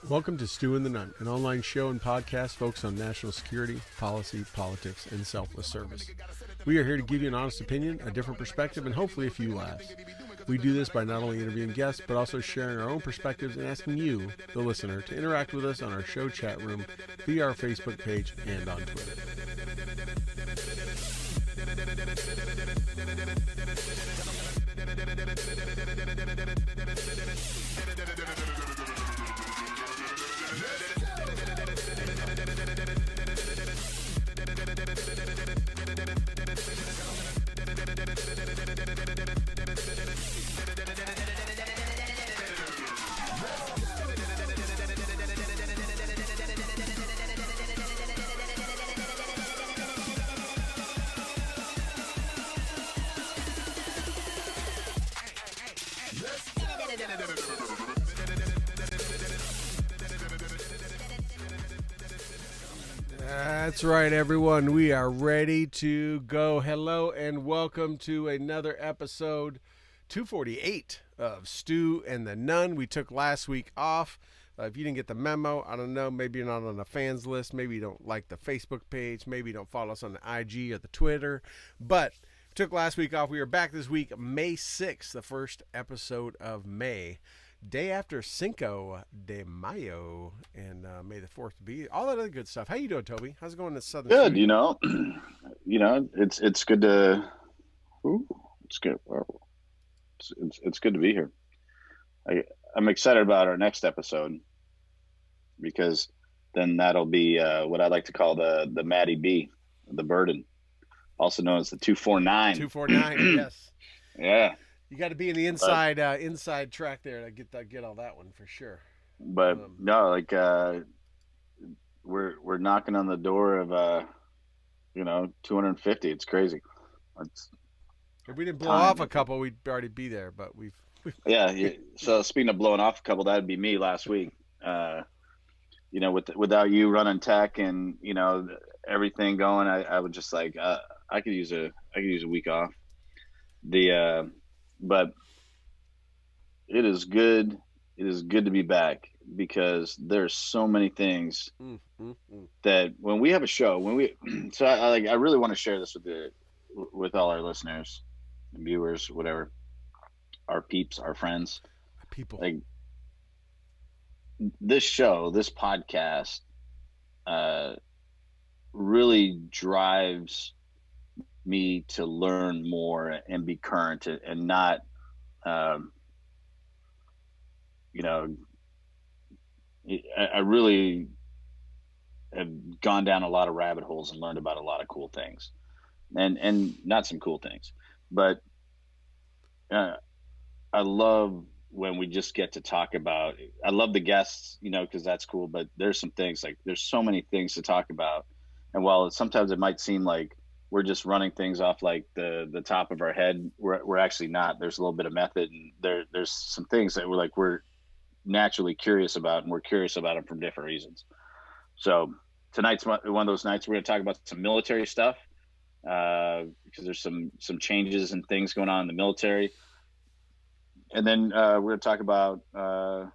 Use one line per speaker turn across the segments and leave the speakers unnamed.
Welcome to Stu and the Nunn, an online show and podcast focused on national security, policy, politics, and selfless service. We are here to give you an honest opinion, a different perspective, and hopefully a few laughs. We do this by not only interviewing guests, but also sharing our own perspectives and asking you, the listener, to interact with us on our show chat room via our Facebook page and on Twitter. That's right, everyone. We are ready to go. Hello and welcome to another episode 248 of Stu and the Nunn. We took last week off. If you didn't get the memo, I don't know, maybe you're not on the fans list, maybe you don't like the Facebook page, maybe you don't follow us on the IG or the Twitter, but we took last week off. We are back this week, May 6th, the first episode of May. Day after Cinco de Mayo, and May the 4th be all that other good stuff. How you doing, Toby? How's it going in the southern
Good,
studio?
it's good to it's good. It's good to be here. I'm excited about our next episode because then that'll be what I like to call the Maddie B, the burden, also known as the 249.
249, yes.
Yeah.
You got to be in the inside track there to get all that one for sure.
But we're knocking on the door of 250. It's crazy.
If we didn't blow off a couple, we'd already be there. But we've
yeah. So speaking of blowing off a couple, that'd be me last week. Without you running tech and everything going, I would just like I could use a week off. But it is good. It is good to be back because there's so many things that when we have a show, I really want to share this with all our listeners, viewers, whatever, our peeps, our friends,
people.
Like this show, this podcast, really drives me to learn more and be current and not I really have gone down a lot of rabbit holes and learned about a lot of cool things and not some cool things, but I love when we just get to talk about. I love the guests, because that's cool, but there's some things, like there's so many things to talk about, and while sometimes it might seem like we're just running things off like the top of our head, we're actually not. There's a little bit of method, and there's some things that we're naturally curious about, and we're curious about them from different reasons. So tonight's one of those nights we're going to talk about some military stuff because there's some changes and things going on in the military, and then we're going to talk about some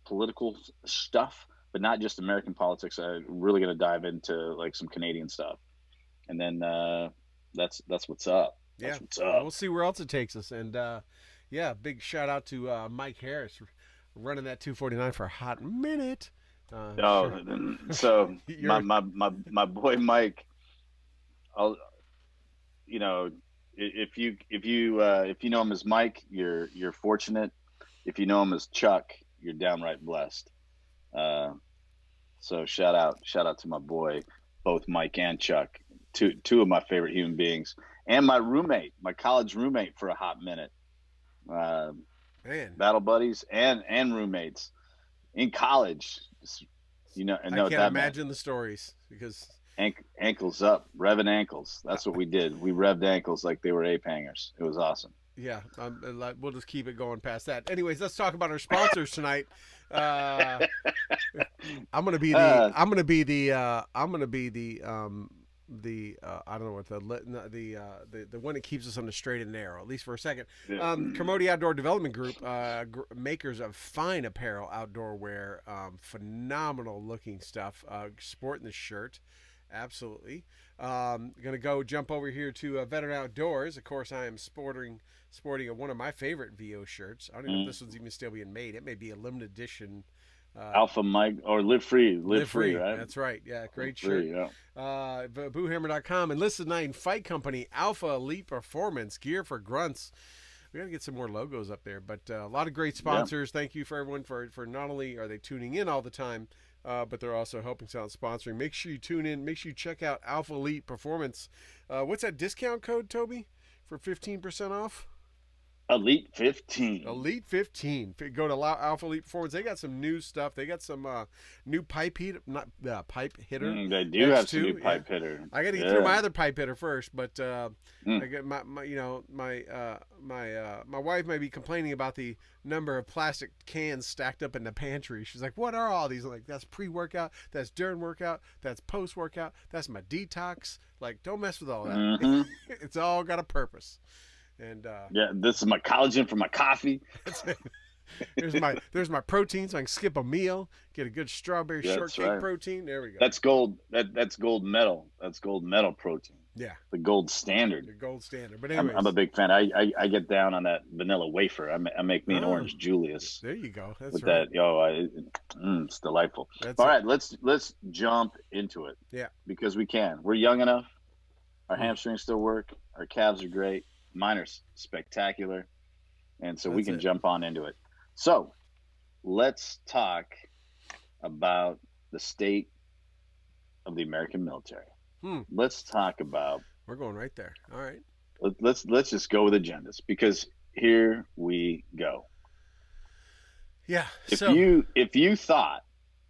political stuff, but not just American politics. I'm really going to dive into like some Canadian stuff. And then that's what's up. That's what's up.
We'll see where else it takes us. And big shout out to Mike Harris running that 249 for a hot minute.
So my boy Mike, if you know him as Mike, you're fortunate. If you know him as Chuck, you're downright blessed. So shout out to my boy, both Mike and Chuck. Two of my favorite human beings, and my college roommate for a hot minute. Battle buddies and roommates in college. I can't
imagine the stories because
ankles up, revving ankles. That's what we did. We revved ankles like they were ape hangers. It was awesome.
Yeah, we'll just keep it going past that. Anyways, let's talk about our sponsors tonight. I'm gonna be the I don't know what the one that keeps us on the straight and narrow, at least for a second.
Yeah.
Kermode Outdoor Development Group, makers of fine apparel, outdoor wear, phenomenal looking stuff. Sporting the shirt, absolutely. Gonna go jump over here to Veteran Outdoors. Of course, I am sporting one of my favorite VO shirts. I don't know if this one's even still being made. It may be a limited edition.
Alpha Mike or Live Free, right?
That's right. Yeah, great
Live
shirt.
Free, yeah.
Boohammer.com and Listen Night and Fight Company, Alpha Elite Performance, gear for grunts. We got to get some more logos up there, but a lot of great sponsors. Yeah. Thank you for everyone for not only are they tuning in all the time, but they're also helping us out sponsoring. Make sure you tune in. Make sure you check out Alpha Elite Performance. What's that discount code, Toby, for 15% off?
Elite 15.
Elite 15. Go to Alpha Elite Performance. They got some new stuff. They got some new pipe hitter.
They do have some new pipe hitter.
I got to get through my other pipe hitter first, but I get my wife may be complaining about the number of plastic cans stacked up in the pantry. She's like, "What are all these?" I'm like, that's pre-workout. That's during workout. That's post-workout. That's my detax. Like, don't mess with all that. Mm-hmm. It's all got a purpose. And
this is my collagen for my coffee.
there's my protein, so I can skip a meal, get a good strawberry shortcake protein. There we go.
That's gold. That's gold medal. That's gold medal protein.
Yeah,
the gold standard.
The gold standard. But anyways,
I'm a big fan. I get down on that vanilla wafer. I make me an orange Julius.
There you go. That's
with
right.
That, it's delightful. All right, let's jump into it.
Yeah,
because we can. We're young enough. Our hamstrings still work. Our calves are great. Mine are spectacular, and so we can jump on into it. So let's talk about the state of the American military. Let's talk about.
We're going right there. All right.
Let's just go with agendas, because here we go.
Yeah.
If you thought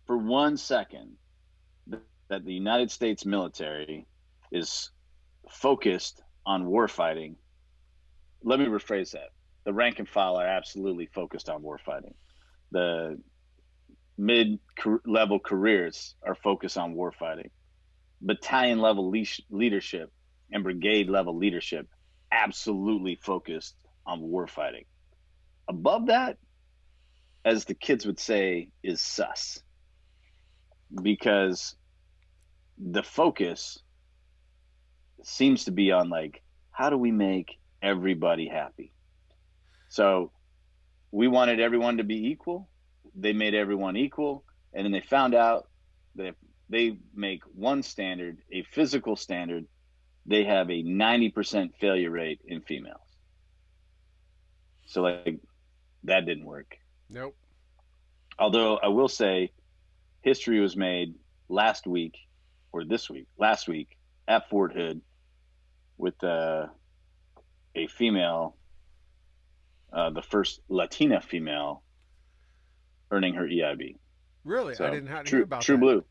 for 1 second that the United States military is focused on warfighting, let me rephrase that. The rank and file are absolutely focused on warfighting. The mid-level careers are focused on warfighting. Battalion-level leadership and brigade-level leadership absolutely focused on warfighting. Above that, as the kids would say, is sus. Because the focus seems to be on, like, how do we make everybody happy? So we wanted everyone to be equal. They made everyone equal. And then they found out that if they make one standard, a physical standard, they have a 90% failure rate in females. So, like, that didn't work.
Nope.
Although I will say history was made last week at Fort Hood with a female, the first Latina female earning her EIB.
Really? So, I didn't hear about
True
that.
Blue.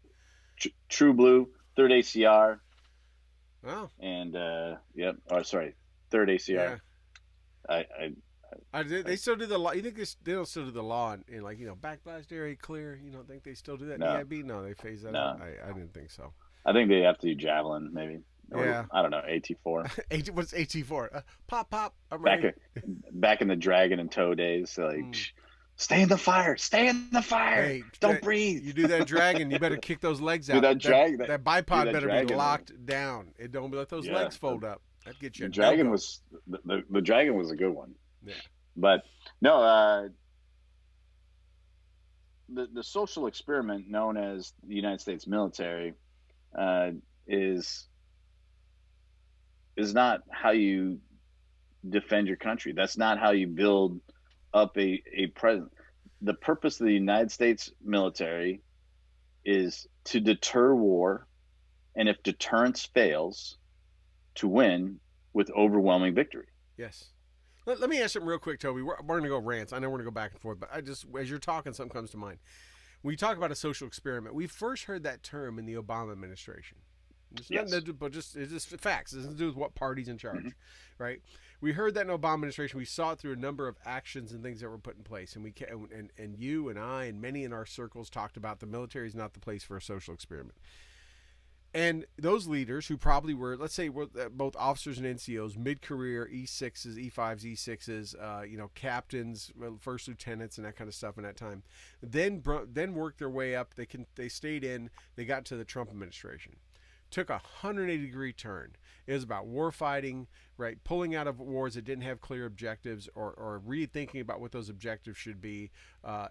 True Blue, 3rd ACR.
Wow.
And, third ACR.
Yeah. They still do the law. You think they don't still do the law in like, backblast area clear? You don't think they still do that in EIB? No, they phase that out. I didn't think so.
I think they have to do javelin, maybe.
Yeah.
I don't know, AT4.
What's AT4? Pop. I'm
ready. Back in the dragon and toe days, stay in the fire. Hey, don't breathe.
You do that dragon, you better kick those legs out.
That
bipod better be locked down. It don't let those legs fold up. That gets you.
The dragon was the dragon was a good one.
Yeah.
But no, the social experiment known as the United States military is not how you defend your country. That's not how you build up a presence. The purpose of the United States military is to deter war, and if deterrence fails, to win with overwhelming victory.
Yes. Let me ask something real quick, Toby. We're going to go rants. I know we're going to go back and forth, but as you're talking, something comes to mind. When you talk about a social experiment, we first heard that term in the Obama administration. It's just facts. It doesn't do with what party's in charge, right? We heard that in Obama administration. We saw it through a number of actions and things that were put in place, and you and I and many in our circles talked about the military is not the place for a social experiment. And those leaders who probably were, let's say, both officers and NCOs, mid-career E6s, E5s, E6s, captains, first lieutenants, and that kind of stuff in that time, then worked their way up. They stayed in. They got to the Trump administration. Took a 180-degree turn. It was about war fighting, right? Pulling out of wars that didn't have clear objectives, or rethinking about what those objectives should be.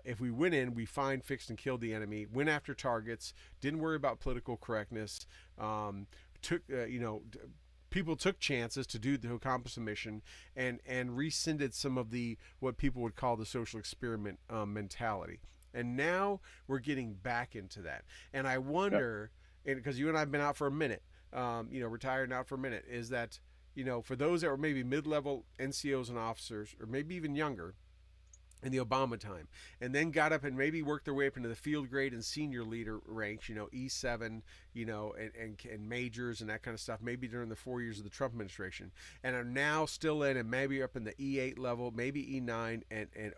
If we went in, we find, fixed, and killed the enemy. Went after targets. Didn't worry about political correctness. Took people took chances to accomplish the mission, and rescinded some of the what people would call the social experiment mentality. And now we're getting back into that. And I wonder, because you and I have been out for a minute, retired and out for a minute, is that, for those that were maybe mid-level NCOs and officers, or maybe even younger in the Obama time, and then got up and maybe worked their way up into the field grade and senior leader ranks, E7, and majors and that kind of stuff, maybe during the 4 years of the Trump administration, and are now still in, and maybe up in the E8 level, maybe E9 and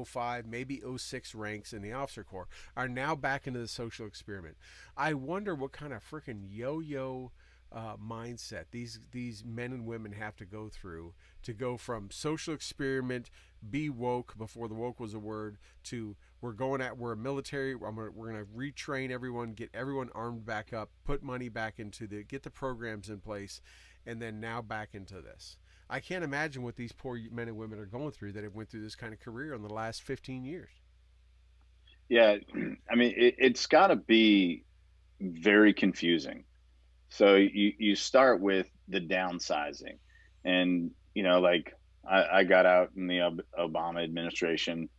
05, maybe 06 ranks in the officer corps, are now back into the social experiment. I wonder what kind of freaking yo-yo mindset these men and women have to go through to go from social experiment, be woke before the woke was a word, to we're a military, we're going to retrain everyone, get everyone armed back up, put money back into get the programs in place, and then now back into this. I can't imagine what these poor men and women are going through that have went through this kind of career in the last 15 years.
Yeah, I mean, it's got to be very confusing. So you start with the downsizing, and like I got out in the Obama administration,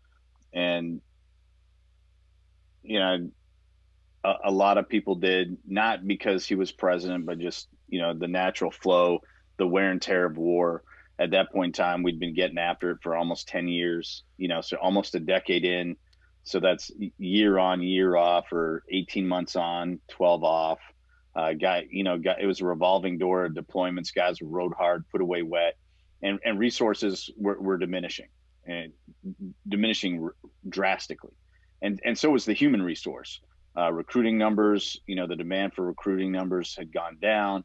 and a lot of people did, not because he was president, but just the natural flow, the wear and tear of war. At that point in time, we'd been getting after it for almost 10 years, so almost a decade in. So that's year on, year off, or 18 months on, 12 off. It was a revolving door of deployments. Guys rode hard, put away wet, and resources were diminishing, and diminishing drastically. And so was the human resource. Recruiting numbers, the demand for recruiting numbers had gone down.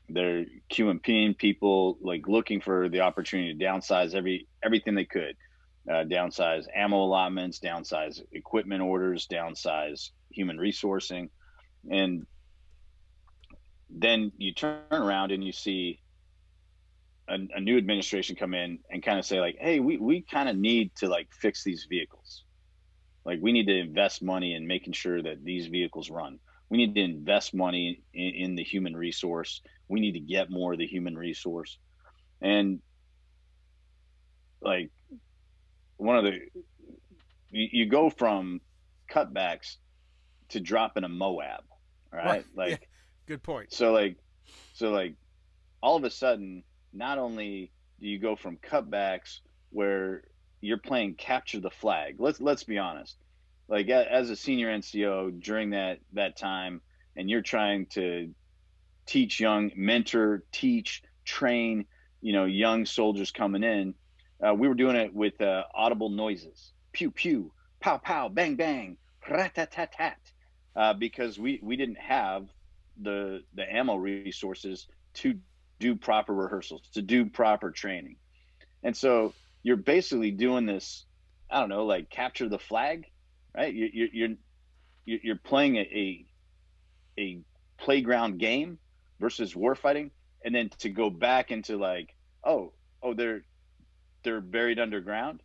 They're Q&Ping people, like looking for the opportunity to downsize everything they could. Downsize ammo allotments, downsize equipment orders, downsize human resourcing. And then you turn around and you see a new administration come in and kind of say, like, hey, we kind of need to like fix these vehicles. Like, we need to invest money in making sure that these vehicles run. We need to invest money in the human resource. We need to get more of the human resource. And like, you go from cutbacks to dropping a Moab. All right. Like,
yeah, good point.
So like all of a sudden, not only do you go from cutbacks where you're playing capture the flag. Let's be honest. Like, as a senior NCO during that time, and you're trying to mentor, teach, train, young soldiers coming in. We were doing it with audible noises, pew pew, pow pow, bang bang, rat tat tat tat, because we didn't have the ammo resources to do proper rehearsals, to do proper training. And so you're basically doing this, I don't know, like capture the flag, right? You're playing a playground game versus war fighting, and then to go back into like, oh, they're buried underground.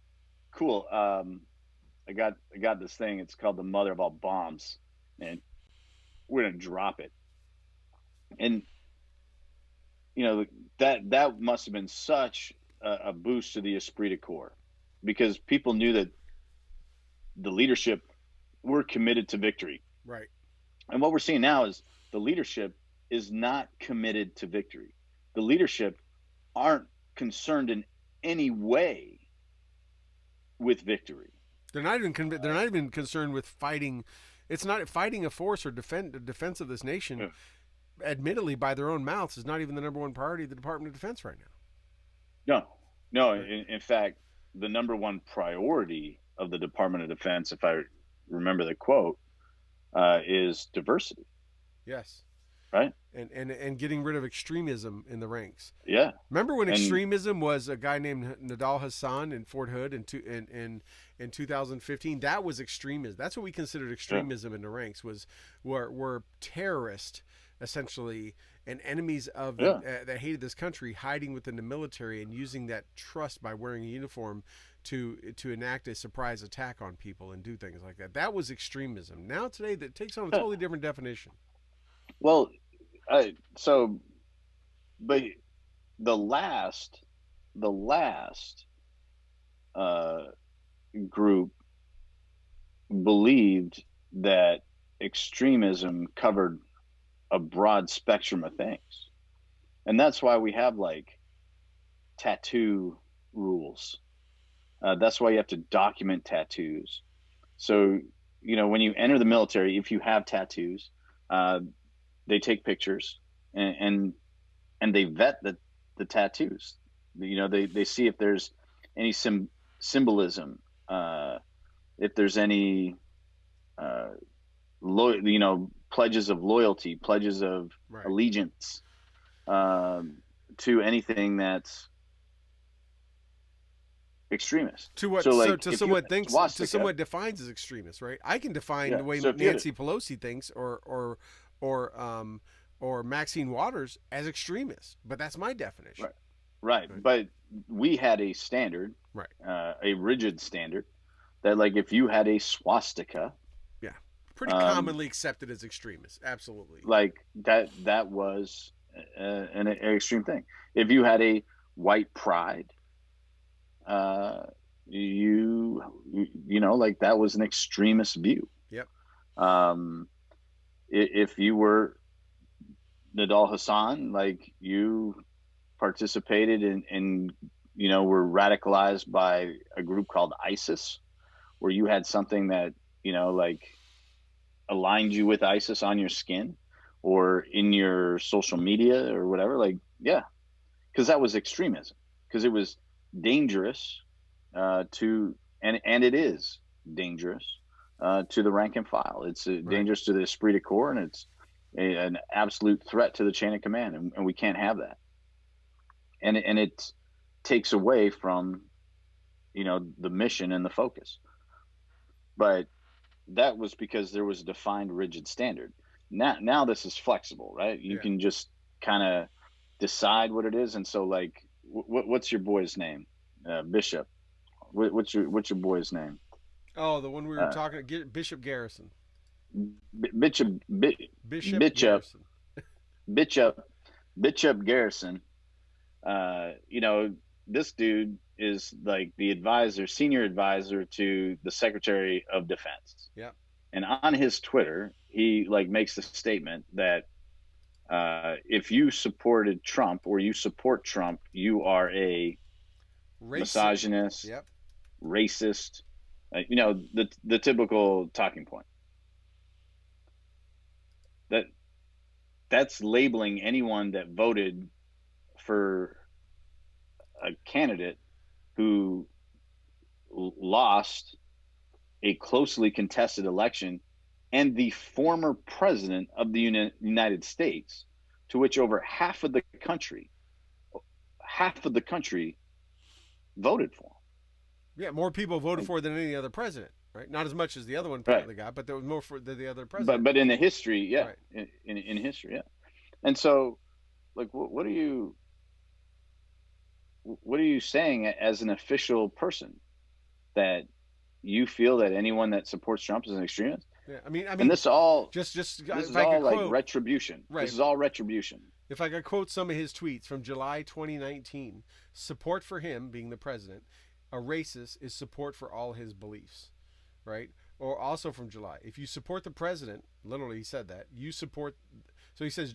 Cool. I got this thing. It's called the mother of all bombs, and we're gonna drop it. And that must have been such a boost to the esprit de corps, because people knew that the leadership were committed to victory.
Right.
And what we're seeing now is the leadership is not committed to victory. The leadership aren't concerned in any way with victory.
They're not even concerned with fighting. It's not fighting a force or defense of this nation.
Yeah.
Admittedly, by their own mouths, is not even the number one priority of the Department of Defense right now.
No. In fact, the number one priority of the Department of Defense, if I remember the quote, is diversity.
Yes.
right?
And getting rid of extremism in the ranks.
Yeah,
Remember when
and
extremism was a guy named Nadal Hassan in Fort Hood in 2015? That was extremism. That's what we considered
yeah,
extremism in the ranks. Were terrorists essentially and enemies of the
yeah,
that hated this country hiding within the military and using that trust by wearing a uniform to enact a surprise attack on people and do things like that. That was extremism. Now today that takes on a
yeah.
totally different definition.
Well, so, but the last uh, group believed that extremism covered a broad spectrum of things, and that's why we have like tattoo rules. That's why you have to document tattoos. So, when you enter the military, if you have tattoos, uh, they take pictures, and they vet the tattoos. They see if there's any symbolism, if there's any uh, pledges of loyalty, pledges of
Right.
allegiance, um, to anything that's extremist.
To what
So,
so
like,
to
if you
someone
had a
thinks to
swastika,
someone defines as extremist, right? I can define
yeah.
the way
So if you had
Nancy Pelosi thinks or Maxine Waters as extremist, but that's my definition.
right, right,
Right.
but we had a standard,
Right.
a rigid standard that, like, if you had a swastika,
Yeah. Pretty
um,
commonly accepted as extremist. Absolutely.
like that was an extreme thing. If you had a white pride, uh, like that was an extremist view.
Yep.
Um, if you were Nadal Hassan, like you participated in were radicalized by a group called ISIS, where you had something that like aligned you with ISIS on your skin or in your social media or whatever, like, yeah, because that was extremism, because it was dangerous to and it is dangerous to the rank and file. It's
Right.
dangerous to the esprit de corps, and it's an absolute threat to the chain of command, and we can't have that. And it takes away from the mission and the focus. But that was because there was a defined rigid standard. Now this is flexible, right? You
Yeah.
can just kind of decide what it is. And so, like, what's your boy's name? Bishop. What's your boy's name?
Oh, the one we were
Uh,
talking Bishop Garrison.
Bishop
Bishop
Bishop
Garrison.
Bishop Bishop Garrison. This dude is like the senior advisor to the Secretary of Defense.
Yeah.
And on his Twitter, he like makes the statement that if you supported Trump or you support Trump, you are a
Race.
misogynist,
Yep.
racist. The typical talking point. That that's labeling anyone that voted for a candidate who lost a closely contested election and the former president of the United States, to which over half of the country voted for.
Yeah, more people voted
Like,
for than any other president, right? Not as much as the other one
right.
apparently got, but there was more for the other
But
president.
but in the history, yeah,
Right.
in history, yeah. And so, like, what are you saying as an official person, that you feel that anyone that supports Trump is an extremist?
Yeah. I
And
mean,
this
if
is
I could
all like
quote,
retribution. This
right,
is all retribution.
if I could quote some of his tweets from July 2019, support for him being the president, a racist is support for all his beliefs, right? Or also from July, if you support the president, literally he said that you support. So he says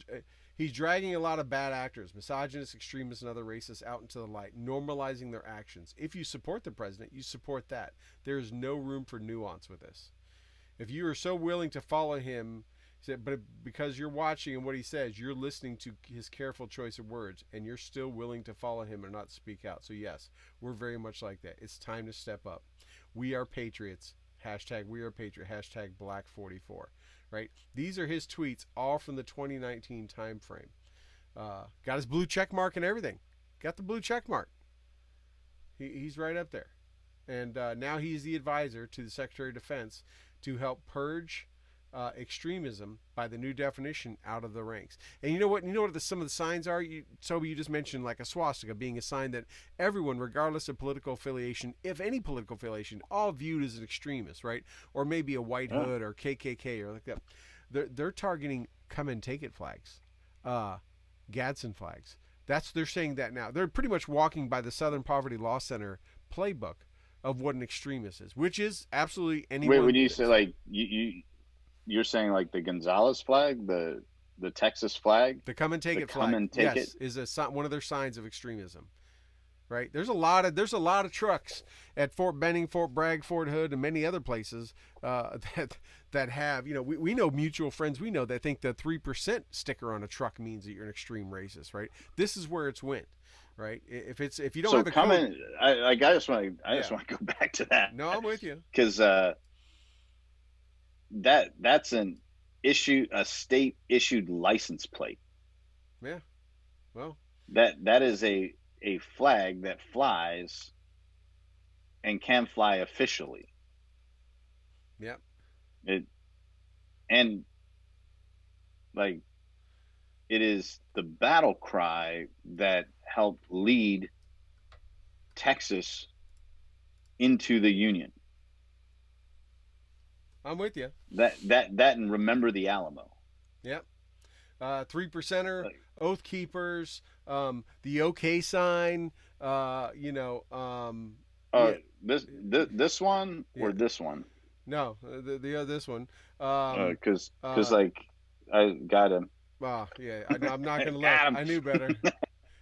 he's dragging a lot of bad actors, misogynists, extremists, and other racists out into the light, normalizing their actions. If you support the president, you support that. There is no room for nuance with this. If you are so willing to follow him, but because you're watching and what he says, you're listening to his careful choice of words, and you're still willing to follow him and not speak out. So yes, we're very much like that. It's time to step up. We are patriots. Hashtag we are patriot. Hashtag Black 44. right? These are his tweets, all from the 2019 time frame. Got his blue check mark and everything. Got the blue check mark. He's right up there. And now he's the advisor to the Secretary of Defense to help purge extremism by the new definition out of the ranks. And you know what? Some of the signs are. Toby, you just mentioned like a swastika being a sign that everyone, regardless of political affiliation, if any political affiliation, all viewed as an extremist, right? Or maybe a white hood or KKK or like that. They're targeting come and take it flags, Gadsden flags. They're saying that now. They're pretty much walking by the Southern Poverty Law Center playbook of what an extremist is, which is absolutely anyone.
Wait, when you say like you're saying like the Gonzales flag, the Texas flag,
the come and take it flag,
come and take it
is one of their signs of extremism. Right? There's a lot of trucks at Fort Benning, Fort Bragg, Fort Hood, and many other places that have, we know mutual friends we know that think the 3% sticker on a truck means that you're an extreme racist, right? This is where it's went, right? If you don't have a code,
I just want to go back to that.
No, I'm with you,
because that's a state issued license plate.
Yeah, well,
that is a flag that flies and can fly officially.
Yep.
And like it is the battle cry that helped lead Texas into the Union.
I'm with you.
That and remember the Alamo.
Yep. 3%er, Oath Keepers, the OK sign,
this one or this one?
No, this one.
Because like I got him.
Oh yeah, I'm not gonna look. I knew better.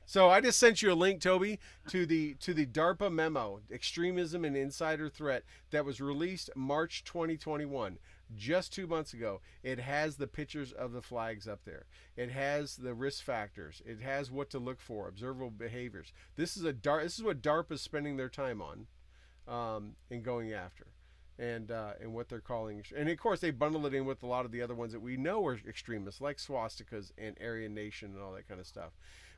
So I just sent you a link, Toby, to the DARPA memo, Extremism and Insider Threat, that was released March 2021, just 2 months ago. It has the pictures of the flags up there. It has the risk factors. It has what to look for, observable behaviors. This is what DARPA is spending their time on, and going after, and what they're calling. And of course, they bundle it in with a lot of the other ones that we know are extremists, like swastikas and Aryan Nation and all that kind of stuff.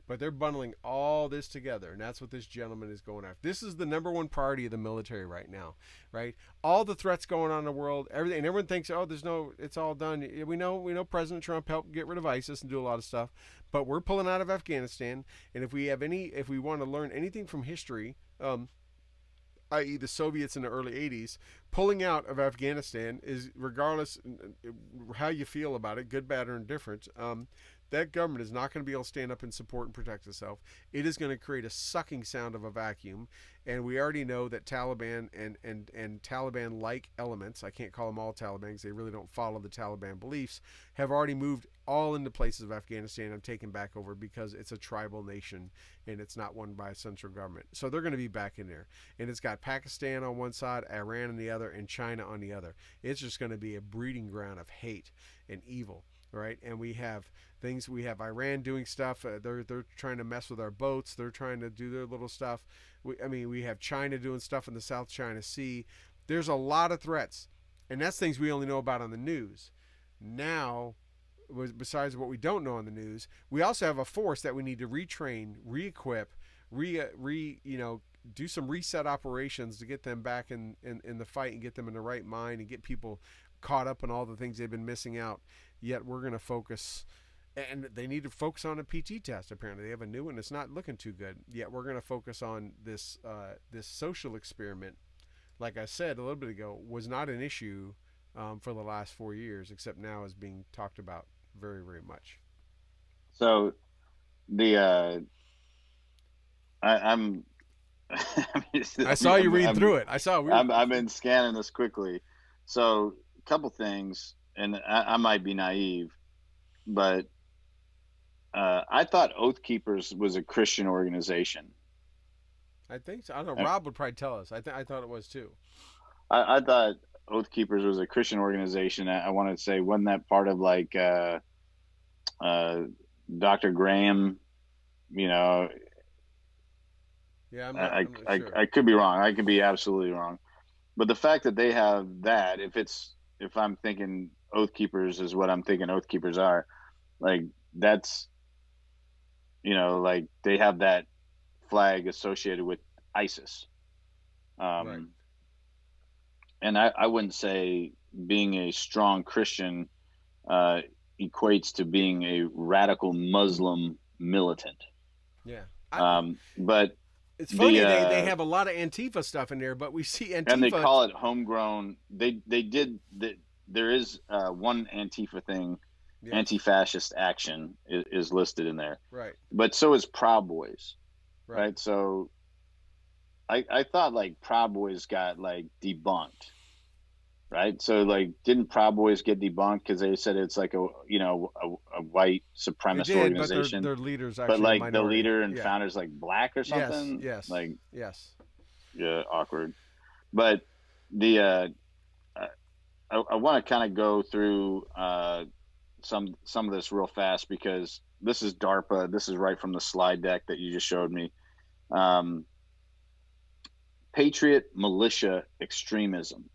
But they're bundling all this together, and that's what this gentleman is going after. This is the number one priority of the military right now, right? All the threats going on in the world, everything, and everyone thinks, it's all done. We know President Trump helped get rid of ISIS and do a lot of stuff, but we're pulling out of Afghanistan, and if we want to learn anything from history, i.e. the Soviets in the early 80s, pulling out of Afghanistan is, regardless how you feel about it, good, bad, or indifferent, that government is not going to be able to stand up and support and protect itself. It is going to create a sucking sound of a vacuum. And we already know that Taliban and Taliban-like elements, I can't call them all Taliban because they really don't follow the Taliban beliefs, have already moved all into places of Afghanistan and taken back over because it's a tribal nation and it's not run by a central government. So they're going to be back in there. And it's got Pakistan on one side, Iran on the other, and China on the other. It's just going to be a breeding ground of hate and evil. Right, and we have Iran doing stuff. They're trying to mess with our boats. They're trying to do their little stuff. We have China doing stuff in the South China Sea. There's a lot of threats, and that's things we only know about on the news. Now, besides what we don't know on the news, we also have a force that we need to retrain, re-equip, do some reset operations to get them back in the fight and get them in the right mind and get people caught up on all the things they've been missing out. Yet we're going to focus, and they need to focus on a PT test. Apparently, they have a new one. It's not looking too good. Yet we're going to focus on this social experiment. Like I said a little bit ago, was not an issue for the last 4 years, except now is being talked about very, very much.
So I'm.
I saw you read through it. I saw.
I've been scanning this quickly. So a couple things. And I might be naive, but I thought Oath Keepers was a Christian organization.
I think so. I don't know. Rob would probably tell us. I thought it was too.
I thought Oath Keepers was a Christian organization. I wanted to say, wasn't that part of like Dr. Graham?
Yeah, I'm not sure.
I could be wrong. I could be absolutely wrong. But the fact that they have that, if I'm thinking Oath Keepers is what I'm thinking Oath Keepers are. Like that's, like they have that flag associated with ISIS.
Right.
Um, and I wouldn't say being a strong Christian uh, equates to being a radical Muslim militant.
Yeah.
But
It's
the
funny they have a lot of Antifa stuff in there, but we see
and they
Antifa.
call it homegrown. They did that. There is one Antifa thing,
Yes.
anti-fascist action is listed in there,
Right.
but so is Proud Boys,
Right.
right? So I thought like Proud Boys got like debunked, right? So like, didn't Proud Boys get debunked because they said it's like a white
They
supremacist
did, but
organization,
their leader's
but
actually a
like the
minority.
leader and
Yeah.
founder's like black or
Yes.
something,
Yes.
like
Yes.
yeah, awkward. But the I want to kind of go through some of this real fast because this is DARPA. This is right from the slide deck that you just showed me. Um, Patriot militia extremism.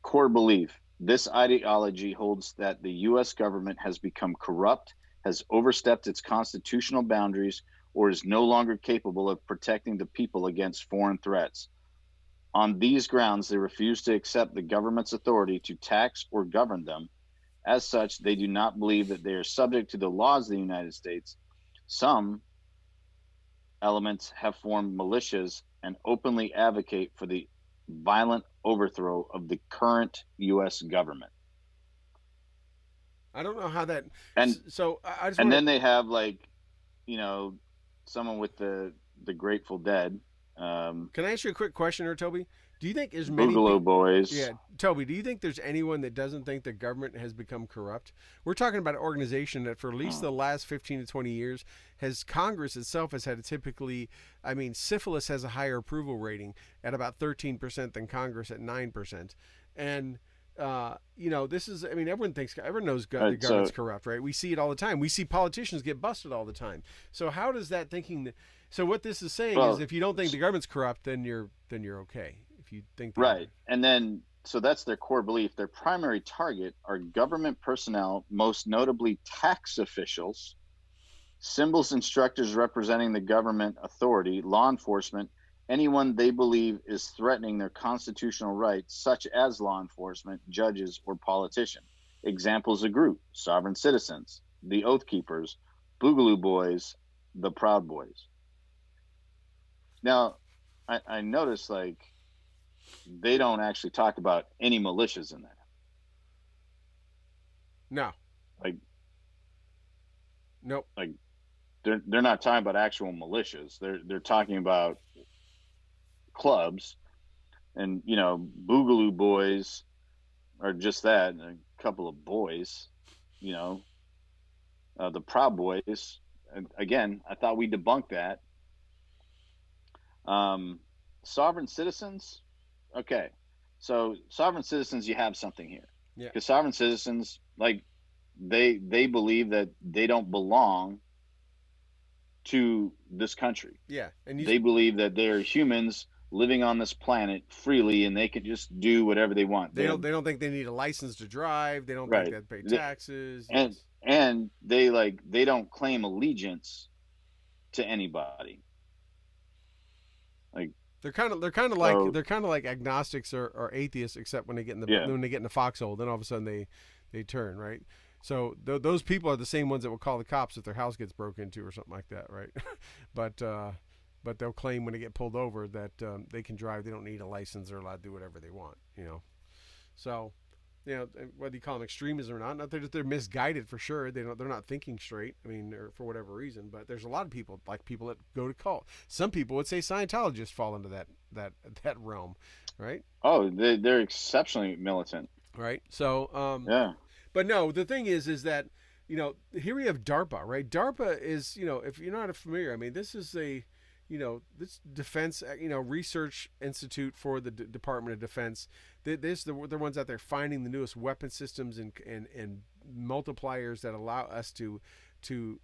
Core belief. This ideology holds that the U.S. government has become corrupt, has overstepped its constitutional boundaries, or is no longer capable of protecting the people against foreign threats. On these grounds, they refuse to accept the government's authority to tax or govern them. As such, they do not believe that they are subject to the laws of the United States. Some elements have formed militias and openly advocate for the violent overthrow of the current U.S. government.
I don't know how that.
And
So I just
and
want
then
to.
they have like, you know, someone with the Grateful Dead,
Can I ask you a quick question, or Toby? Do you think as many
Boogaloo
people?
Boys.
Yeah, Toby. Do you think there's anyone that doesn't think the government has become corrupt? We're talking about an organization that, for at least the last 15 to 20 years, has Congress itself has had typically. I mean, syphilis has a higher approval rating at about 13% than Congress at 9%, and this is. I mean, everyone knows the
Right.
government's
So
corrupt, right? We see it all the time. We see politicians get busted all the time. So how does that thinking? So what this is saying is,
well,
if you don't think the government's corrupt, then you're okay. If you think the
right. And then so that's their core belief. Their primary target are government personnel, most notably tax officials, symbols instructors representing the government authority, law enforcement, anyone they believe is threatening their constitutional rights, such as law enforcement, judges, or politicians. Examples of group: sovereign citizens, the Oath Keepers, Boogaloo Boys, the Proud Boys. Now, I noticed like they don't actually talk about any militias in there.
no,
Like,
nope,
like they're not talking about actual militias. They're talking about clubs, and Boogaloo Boys are just that, a couple of boys. You know, the Proud Boys. And again, I thought we debunked that. Um, Sovereign citizens. Okay, so sovereign citizens, you have something here
yeah,
because sovereign citizens, like they believe that they don't belong to this country.
yeah, and you,
They believe that they're humans living on this planet freely and they can just do whatever they want.
they
They have,
don't think they need a license to drive. They don't think
right.
they have to pay taxes.
And
Yes,
and they don't claim allegiance to anybody. Like
they're
so
kind of like agnostics or atheists, except when they get in
yeah.
the foxhole, then all of a sudden they turn right. So those people are the same ones that will call the cops if their house gets broken into or something like that, right? but they'll claim when they get pulled over that they can drive. They don't need a license. They're allowed to do whatever they want. So whether you call them extremism or not they're misguided for sure. They're not thinking straight. I mean, or for whatever reason. But there's a lot of people that go to cult. Some people would say Scientologists fall into that realm, right?
Oh, they're exceptionally militant.
Right. So
Yeah.
but no, the thing is that here we have DARPA, right? DARPA is if you're not familiar, I mean, this is this defense research institute for the Department of Defense. They're the ones out there finding the newest weapon systems and multipliers that allow us to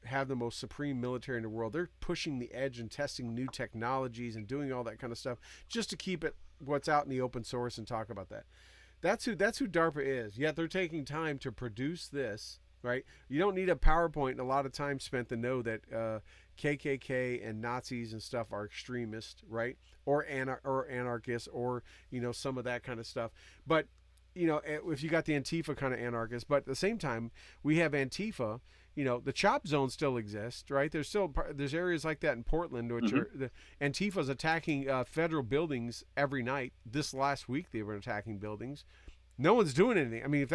have the most supreme military in the world. They're pushing the edge and testing new technologies and doing all that kind of stuff just to keep it what's out in the open source and talk about that. That's who DARPA is. Yet they're taking time to produce this, right? You don't need a PowerPoint and a lot of time spent to know that KKK and Nazis and stuff are extremists, right? Or anarchists, or some of that kind of stuff. But if you got the Antifa kind of anarchists, but at the same time, we have Antifa. The chop zone still exists, right? There's areas like that in Portland, which
Mm-hmm.
are the Antifa's attacking federal buildings every night. This last week, they were attacking buildings. No one's doing anything. I mean,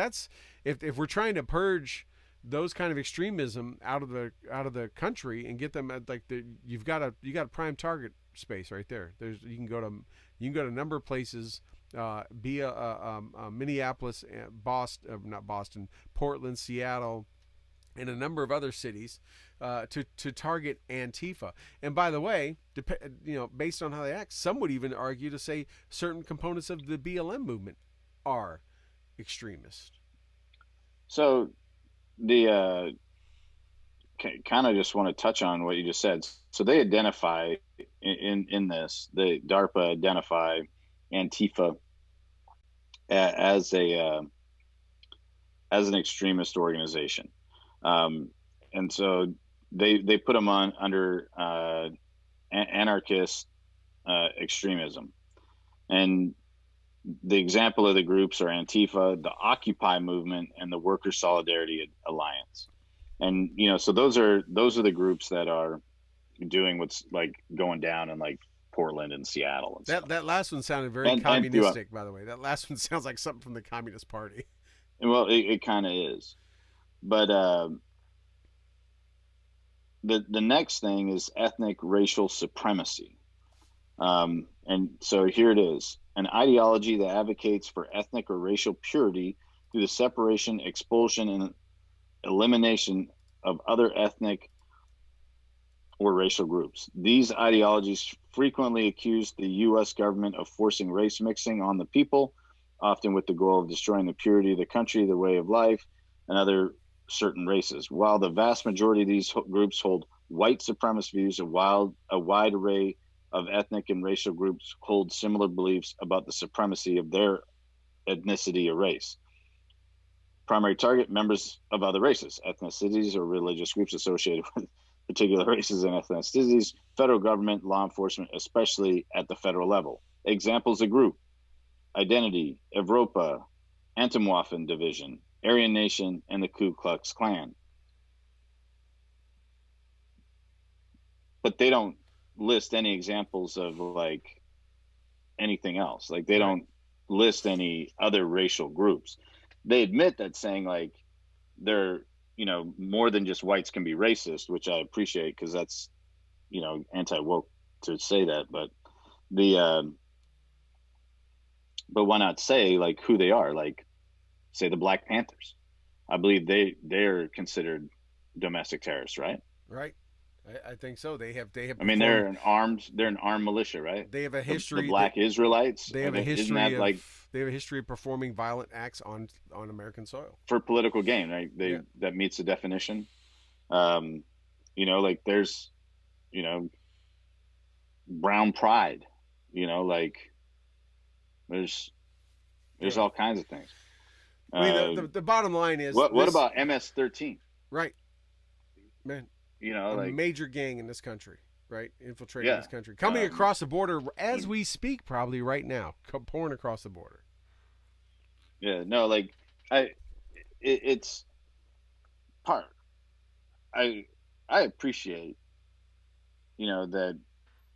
if we're trying to purge those kind of extremism out of the country and get them at you got a prime target space right there. You can go to a number of places. Be a Minneapolis, Boston, not Boston, Portland, Seattle, and a number of other cities to target Antifa. And by the way, based on how they act, some would even argue to say certain components of the BLM movement are extremist.
So the kind of just want to touch on what you just said. So they identify in this, the DARPA identify Antifa as an extremist organization, and so they put them under anarchist extremism. And the example of the groups are Antifa, the Occupy movement, and the Worker Solidarity Alliance. And so those are the groups that are doing what's like going down in like Portland and Seattle and stuff.
That last one sounded very communistic, by the way. That last one sounds like something from the Communist Party.
Well, it kind of is. But the next thing is ethnic racial supremacy. And so here it is: an ideology that advocates for ethnic or racial purity through the separation, expulsion, and elimination of other ethnic or racial groups. These ideologies frequently accuse the U.S. government of forcing race mixing on the people, often with the goal of destroying the purity of the country, the way of life, and other certain races. While the vast majority of these groups hold white supremacist views, a wide array of ethnic and racial groups hold similar beliefs about the supremacy of their ethnicity or race. Primary target: members of other races, ethnicities, or religious groups associated with particular races and ethnicities, federal government, law enforcement, especially at the federal level. Examples of group: Identity, Evropa, Antimwaffen Division, Aryan Nation, and the Ku Klux Klan. But they don't list any examples of like anything else. Like they don't list any other racial groups. They admit that, saying like they're more than just whites can be racist, which I appreciate because that's anti-woke to say that. But but why not say like who they are? Like say the Black Panthers. I believe they're considered domestic terrorists, right?
Right. I think so. They have.
I mean, they're an armed militia, right?
They have a history.
The Black Israelites.
They have a history they have a history of performing violent acts on American soil
for political gain, right? That meets the definition. Like there's, brown pride. Like there's all kinds of things.
I mean, the bottom line is
what about MS-13?
Right, man. A major gang in this country, right? Infiltrating this country, coming across the border as we speak, probably right now, pouring across the border.
Yeah, no, like it's part. I appreciate, that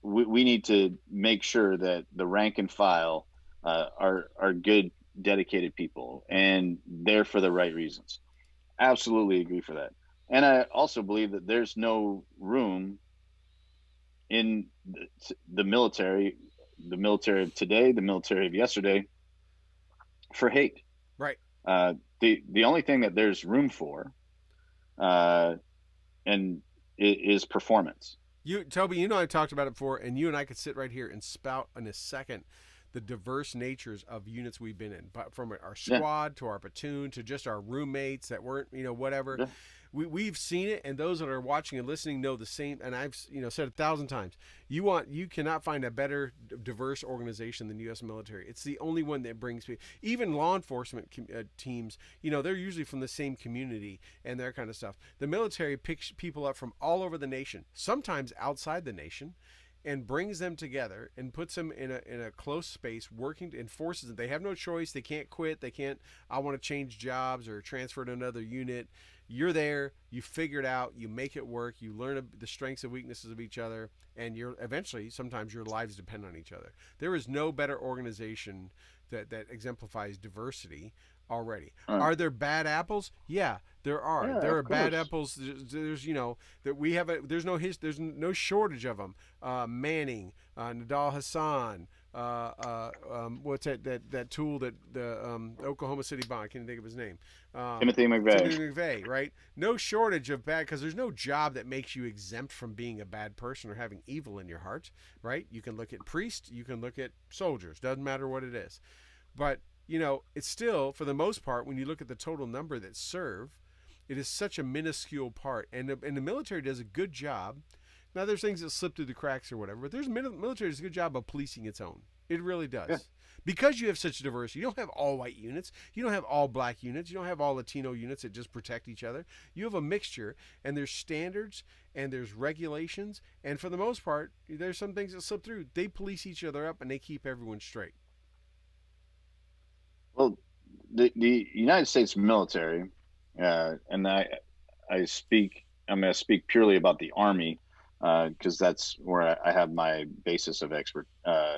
we need to make sure that the rank and file are good, dedicated people and there for the right reasons. Absolutely agree for that. And I also believe that there's no room in the military of today, the military of yesterday, for hate.
Right.
The only thing that there's room for, and is performance.
Toby, I talked about it before, and you and I could sit right here and spout in a second the diverse natures of units we've been in, but from our
Yeah.
squad to our platoon to just our roommates that weren't, whatever.
Yeah.
We've seen it, and those that are watching and listening know the same. And I've said 1,000 times, you cannot find a better diverse organization than the U.S. military. It's the only one that brings people. Even law enforcement teams, they're usually from the same community and that kind of stuff. The military picks people up from all over the nation, sometimes outside the nation, and brings them together and puts them in a close space, working and forces them. They have no choice. They can't quit. They can't. I want to change jobs or transfer to another unit. You're there. You figure it out. You make it work. You learn the strengths and weaknesses of each other, and you're eventually. Sometimes your lives depend on each other. There is no better organization that exemplifies diversity already. Are there bad apples? Yeah, there are.
Yeah,
There
of
are bad
course.
apples. There's that we have. There's no shortage of them. Manning, Nadal Hassan. What's that tool that the Oklahoma City bomb? I can't think of his name.
Timothy McVeigh.
Timothy McVeigh, right? No shortage of bad, because there's no job that makes you exempt from being a bad person or having evil in your heart, right? You can look at priests, you can look at soldiers, doesn't matter what it is. But, it's still, for the most part, when you look at the total number that serve, it is such a minuscule part. And the military does a good job. Now, there's things that slip through the cracks or whatever, but there's military does a good job of policing its own. It really does.
Yeah.
Because you have such diversity. You don't have all white units. You don't have all black units. You don't have all Latino units that just protect each other. You have a mixture, and there's standards and there's regulations. And for the most part, there's some things that slip through. They police each other up and they keep everyone straight.
Well, the United States military, and I'm going to speak purely about the Army, because that's where I have my basis of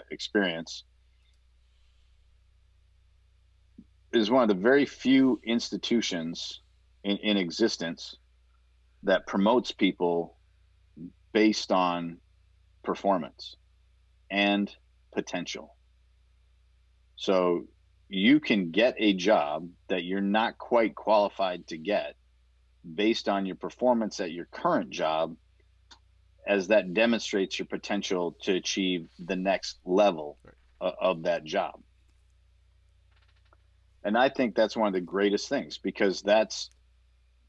experience. Is one of the very few institutions in existence that promotes people based on performance and potential. So you can get a job that you're not quite qualified to get based on your performance at your current job, as that demonstrates your potential to achieve the next level of that job. And I think that's one of the greatest things, because that's